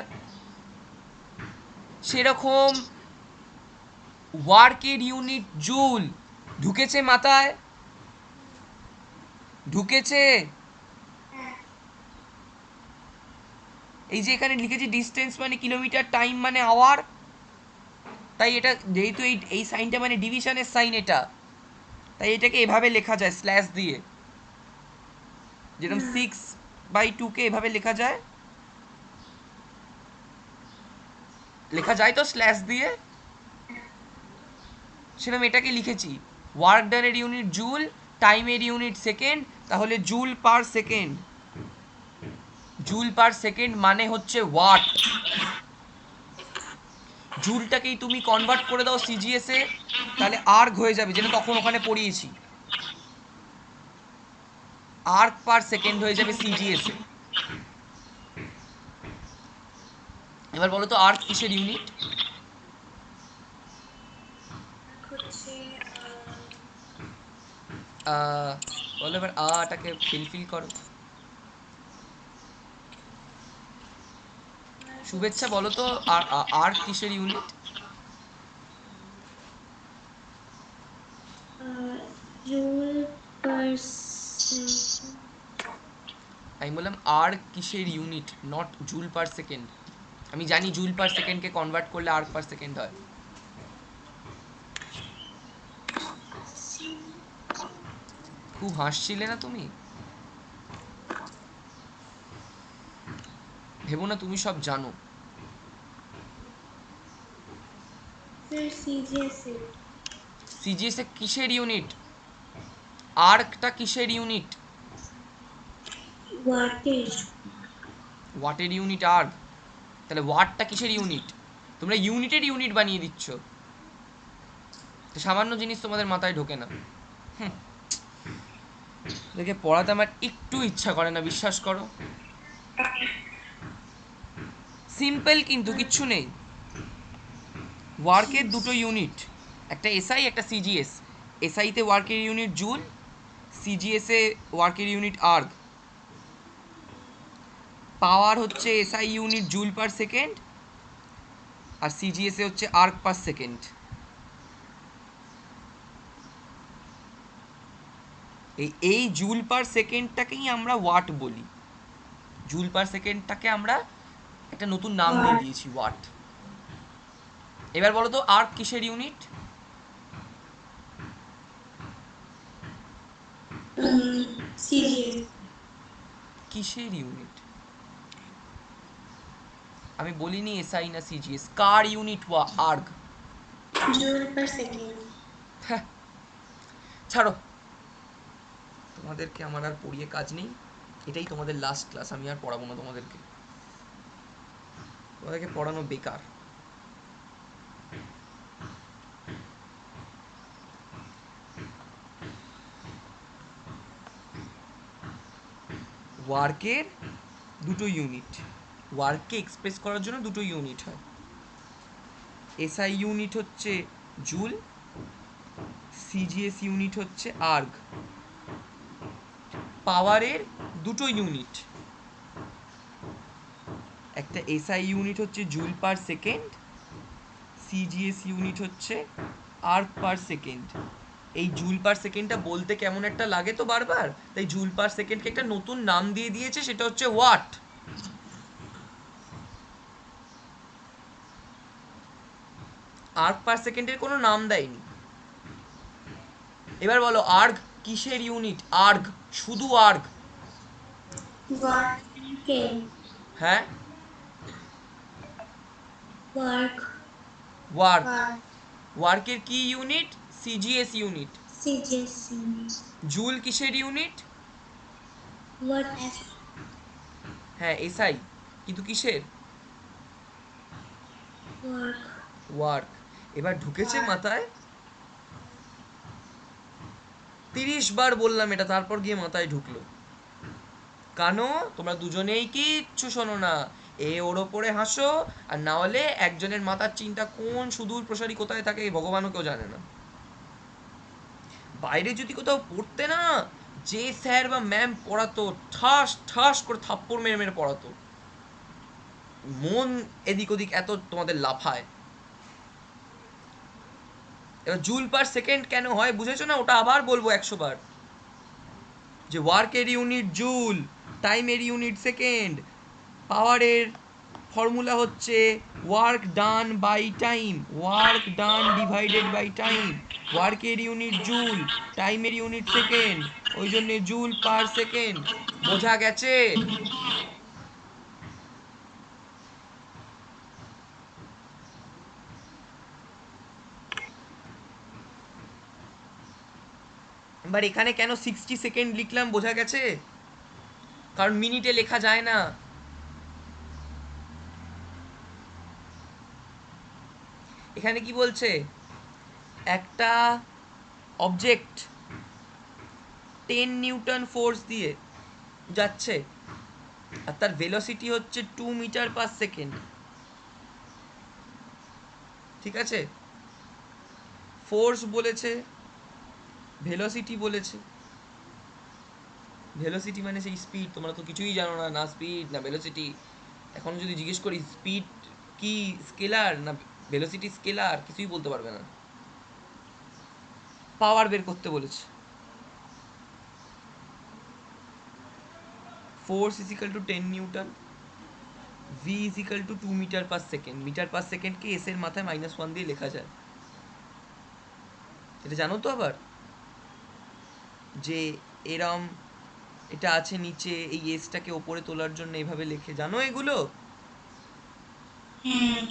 Speaker 1: সেরকম ওয়ার্কের ইউনিট জুল। ঢুকেছে মাথায়? ঢুকেছে? এই যে এখানে লিখেছি ডিস্টেন্স মানে কিলোমিটার, টাইম মানে আওয়ার, তাই এটা যেহেতু এই এই সাইনটা মানে ডিভিশনের সাইন এটা, তাই এটাকে এভাবে লেখা যায় স্ল্যাশ দিয়ে, যেরকম 6/2কে এভাবে লেখা যায়, লেখা যায় তো স্ল্যাশ দিয়ে, সেরকম এটাকে লিখেছি। ওয়ার্ক ডানের ইউনিট জুল, টাইমের ইউনিট সেকেন্ড, তাহলে joule per second, joule per second মানে হচ্ছে ওয়াট। জুলটাকেই তুমি কনভার্ট করে দাও সিজিএস এ, তাহলে আর্ক হয়ে যাবে, যেটা তখন ওখানে পড়িয়েছি, আর্ক পার সেকেন্ড হয়ে যাবে সিজিএস এ। এবার বলো তো আর্ক কিসের ইউনিট?
Speaker 2: হচ্ছে
Speaker 1: বলো এবার আটাকে ফিল করো। শুভেচ্ছা, বলো তো আর আর কিসের ইউনিট?
Speaker 2: Joule per second.
Speaker 1: আমি বললাম আর কিসের unit, not joule per second. আমি জানি জুল পার সেকেন্ডকে কনভার্ট করলে আর্ক পার সেকেন্ড হয়। খুব হাসছিলে না তুমি? ভেবো না তুমি সব জানো।
Speaker 2: স্যার সিজিএস
Speaker 1: সিজিএস এ কিসের ইউনিট? আর্কটা কিসের ইউনিট?
Speaker 2: ওয়াটের।
Speaker 1: ওয়াটের ইউনিট আর্ক। তাহলে ওয়াটটা কিসের ইউনিট? তোমরা ইউনিটের ইউনিট বানিয়ে দিচ্ছ। তো সামান্য জিনিস তোমাদের মাথায় ঢোকে না। দেখে পড়াতে আমার একটু ইচ্ছা করে না, বিশ্বাস করো। সিম্পল কিন্তু কিচ্ছু নেই। ওয়ার্কের দুটো ইউনিট, একটা এসআই একটা সিজিএস। এসআইতে ওয়ার্কের ইউনিট জুল, সিজিএসে ওয়ার্কের ইউনিট আর্গ। পাওয়ার হচ্ছে SI unit joule per second, আর সিজিএসে হচ্ছে আর্ক পার সেকেন্ড। এই জুল পার সেকেন্ডটাকেই আমরা ওয়াট বলি। জুল পার সেকেন্ডটাকে আমরা একটা নতুন নাম দিয়ে দিয়েছি, ওয়াট। এবার বলো তো আর্ক কিসের ইউনিট?
Speaker 2: সিজিএস
Speaker 1: কিসের ইউনিট? আমি বলিনি এসআই না সিজিএস, কার unit erg?
Speaker 2: Joule per second.
Speaker 1: ছাড়ো, তোমাদেরকে আমার আর পড়িয়ে কাজ নেই। এটাই তোমাদের লাস্ট ক্লাস, আমি আর পড়াবো না তোমাদেরকে। তোমাদেরকে পড়ানো বেকার। ওয়ার্কের দুটো ইউনিট, ওয়ার্ককে এক্সপ্রেস করার জন্য দুটো ইউনিট হয়। এসআই ইউনিট হচ্ছে জুল, সিজিএস ইউনিট হচ্ছে আর্গ। পাওয়ারের দুটো ইউনিট, একটা এসআই ইউনিট হচ্ছে joule per second, CGS unit হচ্ছে আর্ক পার সেকেন্ড। এই জুল পার সেকেন্ডটা বলতে কেমন একটা লাগে তো বারবার, তাই জুল পার সেকেন্ডকে একটা নতুন নাম দিয়ে দিয়েছে, সেটা হচ্ছে ওয়াট। আর্ক পার সেকেন্ডের কোনো নাম দেয়নি। এবার বলো আর্গ কিসের ইউনিট? আর্গ, শুধু আর্গ।
Speaker 2: ওয়ার্কের।
Speaker 1: হ্যাঁ,
Speaker 2: ওয়ার্ক।
Speaker 1: ওয়ার্ক।
Speaker 2: ওয়ার্ক।
Speaker 1: ওয়ার্কের কি unit? CGS unit.
Speaker 2: CGS
Speaker 1: joule কিসের ইউনিট?
Speaker 2: ওয়াট।
Speaker 1: হ্যাঁ এসআই, কিন্তু কিসের?
Speaker 2: ওয়ার্ক।
Speaker 1: ওয়ার্ক। এবার ঢুকেছে মাথায়? 30 বার বললাম এটা, তারপর গিয়ে মাথায় ঢুকলো। কেন? তোমরা দুজনেই কিচ্ছু শোনো না। এ ওর ওপরে হাসো, আর না হলে একজনের মাথার চিন্তা কোন সুদূর প্রসারী কোথায় থাকে এই ভগবানও কেউ জানে না। বাইরে যদি কোথাও পড়তে না, যে স্যার বা ম্যাম পড়াতো ঠাস ঠাস করে থাপ্পড় মেরে মেরে পড়াতো। মন এদিক ওদিক এত তোমাদের লাফায়। এবার জুল পার সেকেন্ড কেন হয় বুঝেছো না? ওটা আবার বলবো 100 বার, যে ওয়ার্কের ইউনিট জুল, টাইমের ইউনিট সেকেন্ড, পাওয়ারের ফর্মুলা হচ্ছে work done by time, work done divided by time. ওয়ার্কের ইউনিট জুল, টাইমের ইউনিট সেকেন্ড, ওই জন্যে জুল পার সেকেন্ড। বোঝা গেছে? এবার এখানে কেন 60 সেকেন্ড লিখলাম বোঝা গেছে? কারণ মিনিটে লেখা যায় না। এখানে কি বলছে? একটা অবজেক্ট 10 নিউটন ফোর্স দিয়ে যাচ্ছে, আর তার ভেলোসিটি হচ্ছে 2 মিটার পার সেকেন্ড। ঠিক আছে? ফোর্স বলেছে, ভেলোসিটি বলেছে। ভেলোসিটি মানে সেই স্পিড, তোমরা তো কিছুই জানো না, না স্পিড না ভেলোসিটি। এখন যদি জিজ্ঞেস করি স্পিড কি স্কেলার না ভেলোসিটি স্কেলার, কিছুই বলতে পারবে না। পাওয়ার বের করতে বলেছে। Force is equal to 10 newton, V is equal to 2 metre per second. Metre per সেকেন্ডকে এস এর মাথায় -1 দিয়ে লেখা যায়। এটা জানো তো আবার যে এরম এটা আছে নিচে, এই এসটাকে ওপরে তোলার জন্য এইভাবে লেখে, জানো এগুলো?
Speaker 2: হ্যাঁ।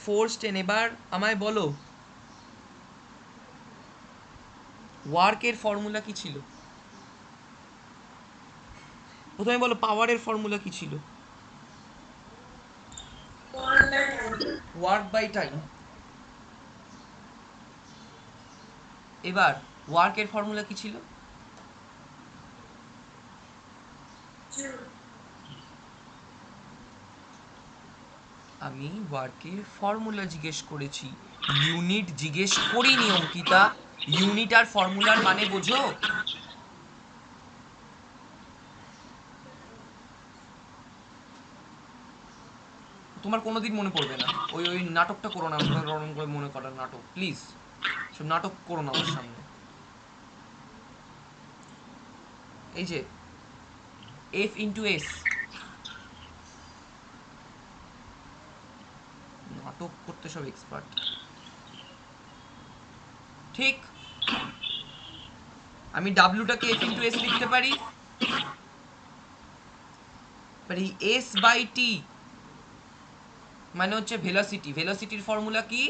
Speaker 1: ফোর্স 10। এবার আমায় বলো ওয়ার্কের ফর্মুলা কি ছিল? প্রথমে বলো পাওয়ারের ফর্মুলা কি ছিল? Work by time. এবার ওয়ার্কের ফর্মুলা কি ছিল? আমি ওয়ার্কের ফর্মুলা জিজ্ঞেস করেছি, ইউনিট জিজ্ঞেস করিনি অঙ্কিতা। ইউনিট আর ফর্মুলার মানে বোঝো? তোমার কোনোদিন মনে পড়বে না। ওই ওই নাটকটা করো না, ওরকম করে মনে করার নাটক, প্লিজ। সব নাটক করো না আমার সামনে। এই যে এফ ইন্টু এস, নাটক করতে সব এক্সপার্ট। ঠিক, আমি ডাব্লিউটাকে এফ ইন্টু এস লিখতে পারি, এস বাই টি মানে হচ্ছে ভেলোসিটি। ভেলোসিটির ফর্মুলা কি?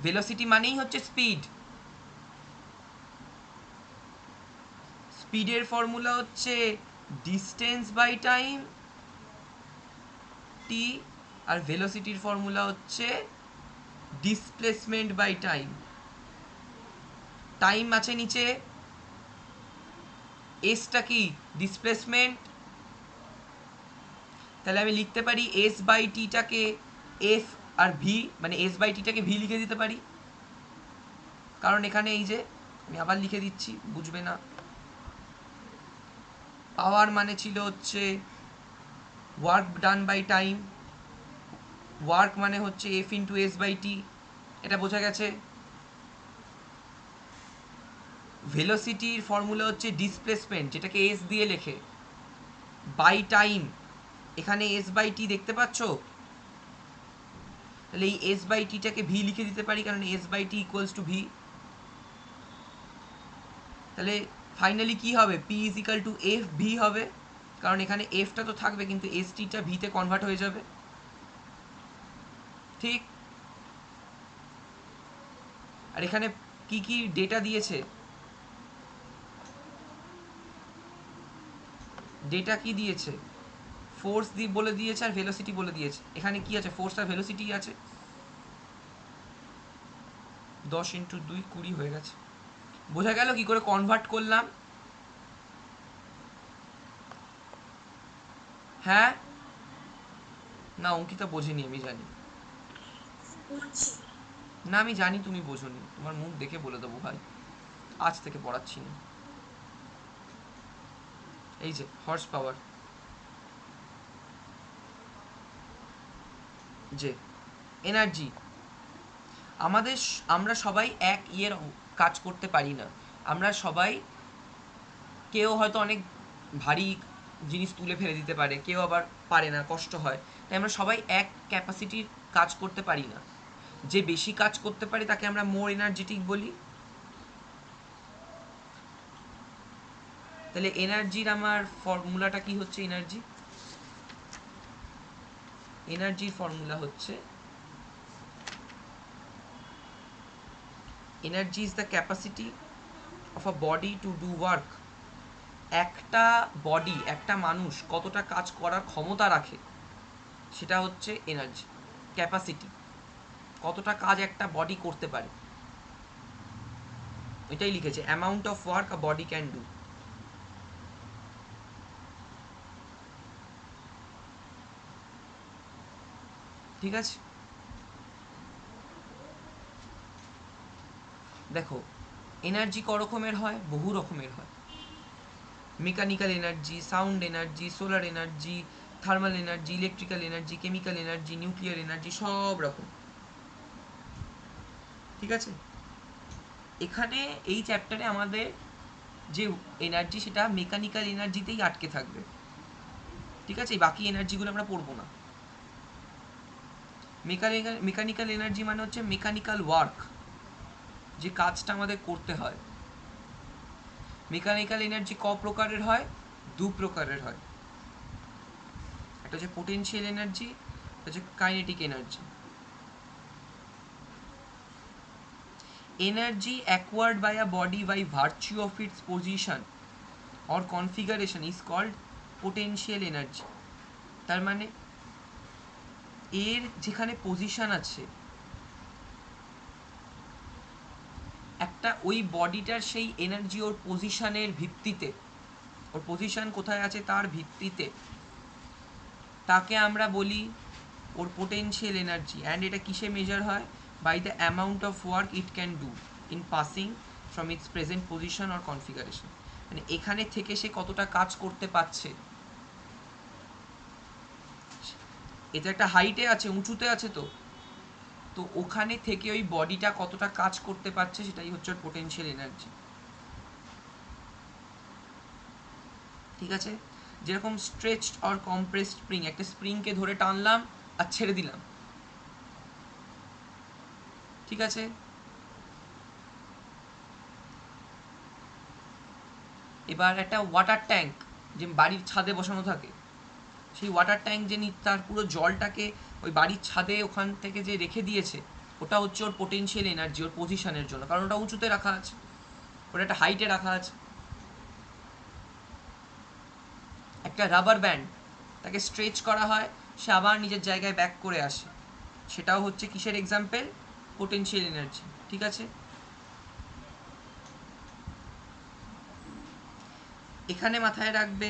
Speaker 1: ভেলোসিটি মানেই হচ্ছে স্পিড। স্পিডের ফর্মুলা হচ্ছে ডিস্টেন্স বাই টাইম টি, আর ভেলোসিটির ফর্মুলা হচ্ছে ডিসপ্লেসমেন্ট বাই টাইম। টাইম আছে নিচে, এসটা কি ডিসপ্লেসমেন্ট, তাহলে আমি লিখতে পারি এস বাই টিটাকে এফ আর ভি, মানে এস বাই টিটাকে ভি লিখে দিতে পারি, কারণ এখানে এই যে আমি আবার লিখে দিচ্ছি, বুঝবে না। পাওয়ার মানে ছিল হচ্ছে work done by time, work মানে হচ্ছে F into S by T, এটা বোঝা গেছে। ভেলোসিটির ফর্মুলা হচ্ছে ডিসপ্লেসমেন্ট, যেটাকে এস দিয়ে লেখে, বাই টাইম, এখানে এস বাই টি দেখতে পাচ্ছ, তাহলে এই এস বাই টিটাকে ভি লিখে দিতে পারি, কারণ S by T equals to V. তাহলে ফাইনালি কি হবে? P is equal to F V হবে, কারণ এখানে এফটা তো থাকবে কিন্তু এস টিটা ভিতে কনভার্ট হয়ে যাবে। ঠিক, আর এখানে কি কি ডেটা দিয়েছে? ডেটা কি দিয়েছে? ফোর্স বলে দিয়েছে আর ভেলোসিটি বলে দিয়েছে। এখানে কি আছে? ফোর্স আর ভেলোসিটি আছে। 10 ইন্টু 2 20 হয়ে গেছে। বোঝা গেল কি করে কনভার্ট করলাম? হ্যাঁ না অঙ্কিতা বোঝেনি, আমি জানি। না আমি জানি তুমি বোঝোনি, তোমার মুখ দেখে বলে দেবো ভাই, আজ থেকে পড়াচ্ছি না। এই যে হর্স পাওয়ার, যে এনার্জি, আমরা সবাই এক ইয়ের কাজ করতে পারি না। আমরা সবাই, কেউ হয়তো অনেক ভারী জিনিস তুলে ফেলে দিতে পারে, কেউ আবার পারে না, কষ্ট হয়। তাই আমরা সবাই এক ক্যাপাসিটির কাজ করতে পারি না। যে বেশি কাজ করতে পারে তাকে আমরা মোর এনার্জেটিক বলি। তাহলে এনার্জির আমার ফর্মুলাটা কি হচ্ছে? এনার্জির ফর্মুলা হচ্ছে energy is the capacity of a body to do work. একটা বডি, একটা মানুষ কতটা কাজ করার ক্ষমতা রাখে সেটা হচ্ছে এনার্জি, ক্যাপাসিটি, কতটা কাজ একটা বডি করতে পারে, এটাই লিখেছে, amount of work a body can do. ঠিক আছে, দেখো এনার্জি ক রকমের হয়? বহু রকমের হয়। Mechanical energy, sound energy, solar energy, thermal energy, electrical energy, chemical energy, nuclear energy, সব রকম। ঠিক আছে, এখানে এই চ্যাপ্টারে আমাদের যে এনার্জি সেটা মেকানিক্যাল এনার্জিতেই আটকে থাকবে। ঠিক আছে, বাকি এনার্জিগুলো আমরা পড়বো না। মেকানিক্যাল এনার্জি মানে হচ্ছে মেকানিক্যাল ওয়ার্ক, যে কাজটা আমাদের করতে হয়। মেকানিক্যাল এনার্জি ক প্রকারের হয়? দু প্রকারের হয়। একটা হচ্ছে পোটেনশিয়াল এনার্জি, একটা হচ্ছে kinetic energy. Energy acquired by a body by virtue of its position or configuration is called potential energy. তার মানে এর যেখানে পজিশন আছে, একটা ওই বডিটার সেই এনার্জি ওর পজিশনের ভিত্তিতে, ওর পজিশন কোথায় আছে তার ভিত্তিতে তাকে আমরা বলি ওর পোটেনশিয়াল এনার্জি। অ্যান্ড এটা কিসে মেজার হয়? By the amount of work it can do in passing from its present position or configuration. মানে এখানে থেকে সে কতটা কাজ করতে পারছে। এটা একটা হাইটে আছে, উঁচুতে আছে, তো তো ওখানে থেকে ওই বডিটা কতটা কাজ করতে পারছে সেটাই হচ্ছে ওর পোটেনশিয়াল এনার্জি। ঠিক আছে, যেরকম স্ট্রেচড অর কম্প্রেসড স্প্রিং, একটা স্প্রিংকে ধরে টানলাম আর ছেড়ে দিলাম। ঠিক আছে, এবার একটা ওয়াটার ট্যাঙ্ক যে বাড়ির ছাদে বসানো থাকে, সেই ওয়াটার ট্যাঙ্ক যে তার পুরো জলটাকে ওই বাড়ির ছাদে ওখান থেকে যে রেখে দিয়েছে, ওটা হচ্ছে ওর পোটেনশিয়াল এনার্জি, ওর পজিশনের জন্য, কারণ ওটা উঁচুতে রাখা আছে, ওটা একটা হাইটে রাখা আছে। একটা রাবার ব্যান্ড, তাকে স্ট্রেচ করা হয়, সে আবার নিজের জায়গায় ব্যাক করে আসে, সেটাও হচ্ছে কিসের এক্সাম্পল? Potential energy. ঠিক আছে, এখানে মাথায় রাখবে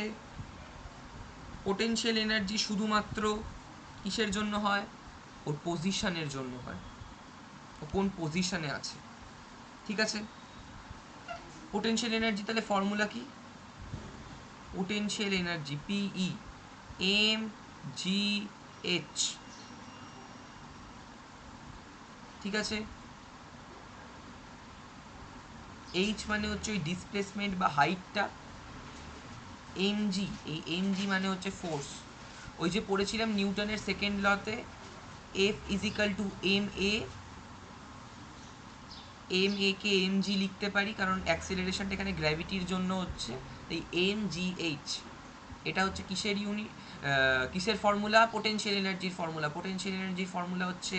Speaker 1: পোটেনশিয়াল এনার্জি শুধুমাত্র কিসের জন্য হয়? ওর পজিশনের জন্য হয়, ও কোন পজিশনে আছে। ঠিক আছে, পোটেনশিয়াল এনার্জি তাহলে ফর্মুলা কি? Potential energy PE M G H. ঠিক আছে, এইচ মানে হচ্ছে ওই ডিসপ্লেসমেন্ট বা হাইটটা, এম জি, এই এম জি মানে হচ্ছে ফোর্স। ওই যে পড়েছিলাম নিউটনের সেকেন্ড লতে, F is equal to M A, M A কে এম জি লিখতে পারি কারণ অ্যাক্সিলারেশনটা এখানে গ্র্যাভিটির জন্য হচ্ছে, তাই এম জি এইচ। এটা হচ্ছে কিসের ইউনিট, কিসের ফর্মুলা? পোটেনশিয়াল এনার্জির ফর্মুলা। পোটেনশিয়াল এনার্জির ফর্মুলা হচ্ছে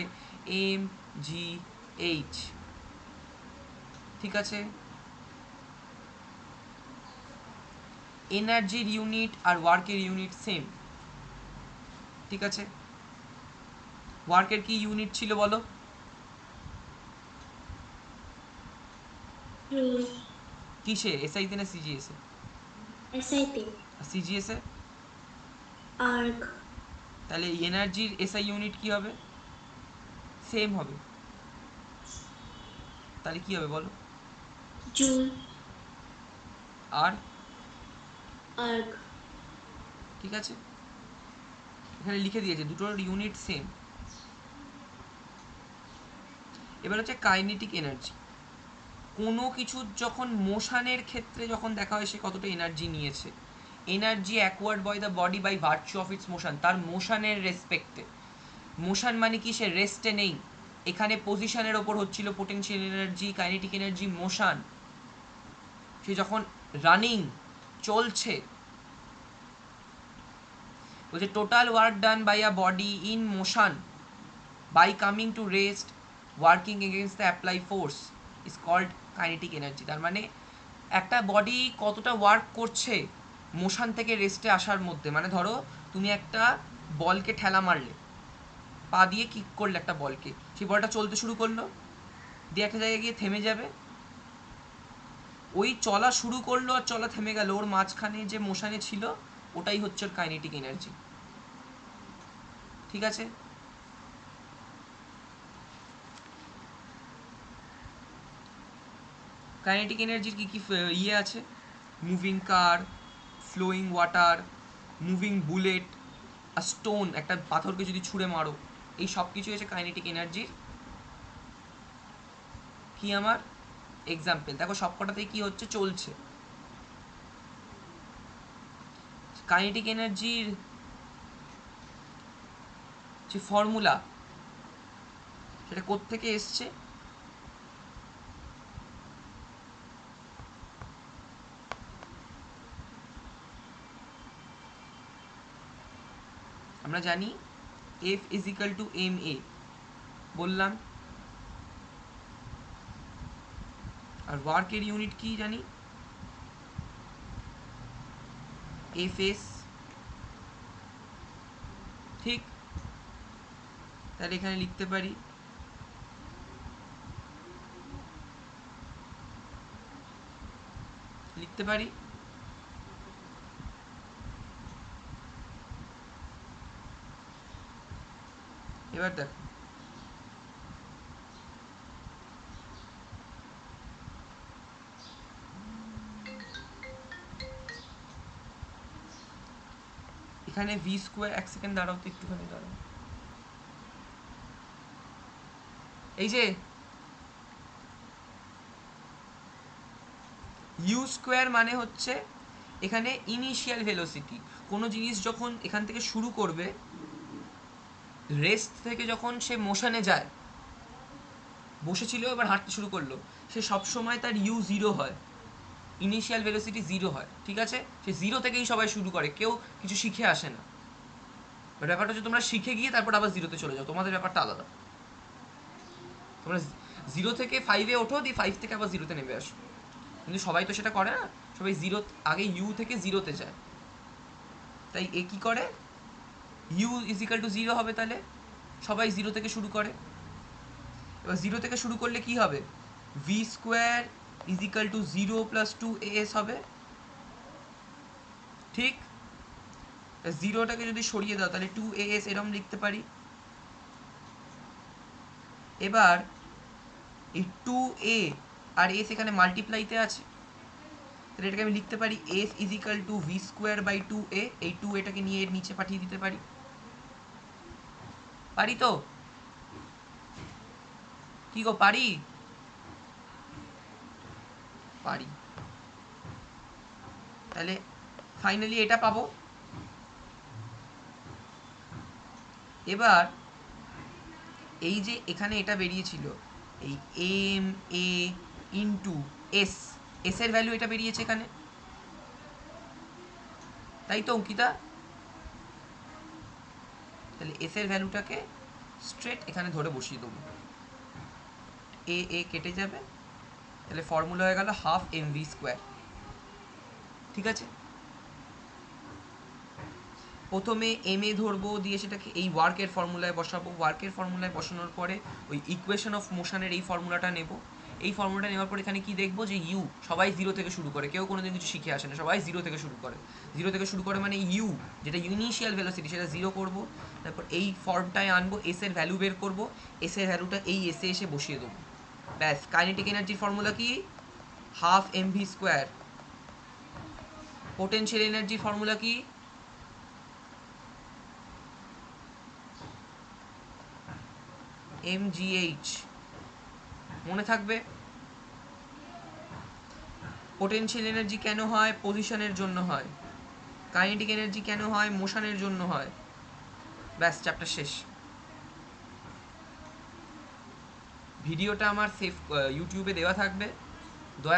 Speaker 1: এম জি এইচ। ঠিক আছে, এনার্জির ইউনিট আর ওয়ার্কের ইউনিট সেম। ঠিক আছে, ওয়ার্কের কি ইউনিট ছিল বলো? কিসে, এসআইতে না সিজিএসে?
Speaker 2: এসআইতে।
Speaker 1: সিজিএসে।
Speaker 2: আর্ক।
Speaker 1: তাহলে এনার্জির এসআই ইউনিট কি হবে? সেম হবে। তাহলে কি হবে বলো?
Speaker 2: জুল।
Speaker 1: আর
Speaker 2: আর্ক।
Speaker 1: ঠিক আছে, এখানে লিখে দিয়েছে দুটোর ইউনিট সেম। এবার হচ্ছে কাইনেটিক এনার্জি। কোনো কিছু যখন মোশনের ক্ষেত্রে যখন দেখা হয় সে কতটা এনার্জি নিয়েছে। Energy acquired by the body by virtue of its motion, তার মোশনের রেসপেক্টে। মোশন মানে কি? সে রেস্টে নেই। এখানে পজিশনের ওপর হচ্ছিল potential energy, kinetic energy, motion. সে যখন রানিং, চলছে, বলছে total work done by a body in motion by coming to rest working against the apply force is called kinetic energy. তার মানে একটা বডি কতটা ওয়ার্ক করছে মোশন থেকে রেস্টে আসার মধ্যে। মানে ধরো তুমি একটা বলকে ঠেলা মারলে, পা দিয়ে কিক করলে একটা বলকে, সেই বলটা চলতে শুরু করলো, দিয়ে একটা জায়গায় গিয়ে থেমে যাবে। ওই চলা শুরু করলো আর চলা থেমে গেল, ওর মাঝখানে যে মোশনে ছিল ওটাই হচ্ছে ওর কাইনেটিক এনার্জি। ঠিক আছে, কাইনেটিক এনার্জির কী কী ইয়ে আছে? মুভিং কার, ফ্লোয়িং ওয়াটার, মুভিং বুলেট, আর স্টোন, একটা পাথরকে যদি ছুঁড়ে মারো, এই সব কিছু হচ্ছে কাইনেটিক এনার্জির কি আমার এক্সাম্পল। দেখো সবকটাতেই কি হচ্ছে, চলছে। কাইনেটিক এনার্জির যে ফর্মুলা সেটা কোত্থেকে এসছে, আমরা জানি F is equal two ma, বললাম। আর ওয়ার্কের ইউনিট কি জানি, Fs, ঠিক। তাহলে এখানে লিখতে পারি এবার দেখো এখানে ভি স্কোয়ার, এক সেকেন্ড দাঁড়াও তো, একটুখানি দাঁড়াও। এই যে ইউ স্কোয়ার মানে হচ্ছে এখানে ইনিশিয়াল ভেলোসিটি। কোনো জিনিস যখন এখান থেকে শুরু করবে, রেস্ট থেকে যখন সে মোশনে যায়, বসেছিল এবার হাঁটতে শুরু করলো, সে সবসময় তার ইউ জিরো হয়, ইনিশিয়াল ভেলোসিটি জিরো হয়, ঠিক আছে। সে জিরো থেকেই সবাই শুরু করে, কেউ কিছু শিখে আসে না। ব্যাপারটা হচ্ছে তোমরা শিখে গিয়ে তারপর আবার জিরোতে চলে যাও, তোমাদের ব্যাপারটা আলাদা। তোমরা জিরো থেকে ফাইভে ওঠো, দিয়ে ফাইভ থেকে আবার জিরোতে নেমে আসো, কিন্তু সবাই তো সেটা করে না। সবাই জিরো আগে ইউ থেকে জিরোতে যায়। তাই এ কী করে, U is equal to zero হবে, তাহলে সবাই জিরো থেকে শুরু করে। এবার জিরো থেকে শুরু করলে কি হবে, V square is equal to zero plus two S হবে, ঠিক। জিরোটাকে যদি সরিয়ে দাও তাহলে টু এস এরম লিখতে পারি। এবার এই টু এ আর এস এখানে মাল্টিপ্লাইতে আছে, তাহলে এটাকে আমি লিখতে পারি S is equal to V square by two A. এই টু এটাকে নিয়ে এর নিচে পাঠিয়ে দিতে পারি, পারি তো? কি গো, পারি? পারি। তাহলে ফাইনালি এটা পাবো। এবার এই যে এখানে এটা বেরিয়েছিল, এই M A into S, S এর ভ্যালু এটা বেরিয়েছে এখানে, তাই তো অঙ্কিতা? তাহলে এস এর ভ্যালুটাকে স্ট্রেট এখানে ধরে বসিয়ে দেবো, এ এ কেটে যাবে, তাহলে ফর্মুলা হয়ে গেল হাফ এম ভি স্কোয়ার, ঠিক আছে। প্রথমে এম এ ধরবো, দিয়ে সেটাকে এই ওয়ার্কের ফর্মুলায় বসাবো, ওয়ার্কের ফর্মুলায় বসানোর পরে ওই ইকুয়েশন অফ মোশনের এই ফর্মুলাটা নেব। এই ফর্মুলাটা নেওয়ার পর এখানে কি দেখবো, যে ইউ সবাই জিরো থেকে শুরু করে, কেউ কোনোদিন কিছু শিখে আসে না, সবাই জিরো থেকে শুরু করে। জিরো থেকে শুরু করে মানে ইউ যেটা ইনিশিয়াল ভেলোসিটি সেটা জিরো করবো, তারপর এই ফর্মটায় আনবো, এস এর ভ্যালু বের করবো, এস এর ভ্যালুটা এই এসে এসে বসিয়ে দেবো, ব্যাস। কাইনেটিক এনার্জির ফর্মুলা কি, half M V square. Potential এনার্জির ফর্মুলা কি, mgh, মনে থাকবে। পোটেনশিয়াল এনার্জি কেন হয়, পজিশনের জন্য হয়। কাইনেটিক এনার্জি কেন হয়, মোশনের জন্য হয়। ব্যাস, চ্যাপ্টার শেষ। ভিডিওটা আমার সেভ ইউটিউবে দেওয়া থাকবে, দয়া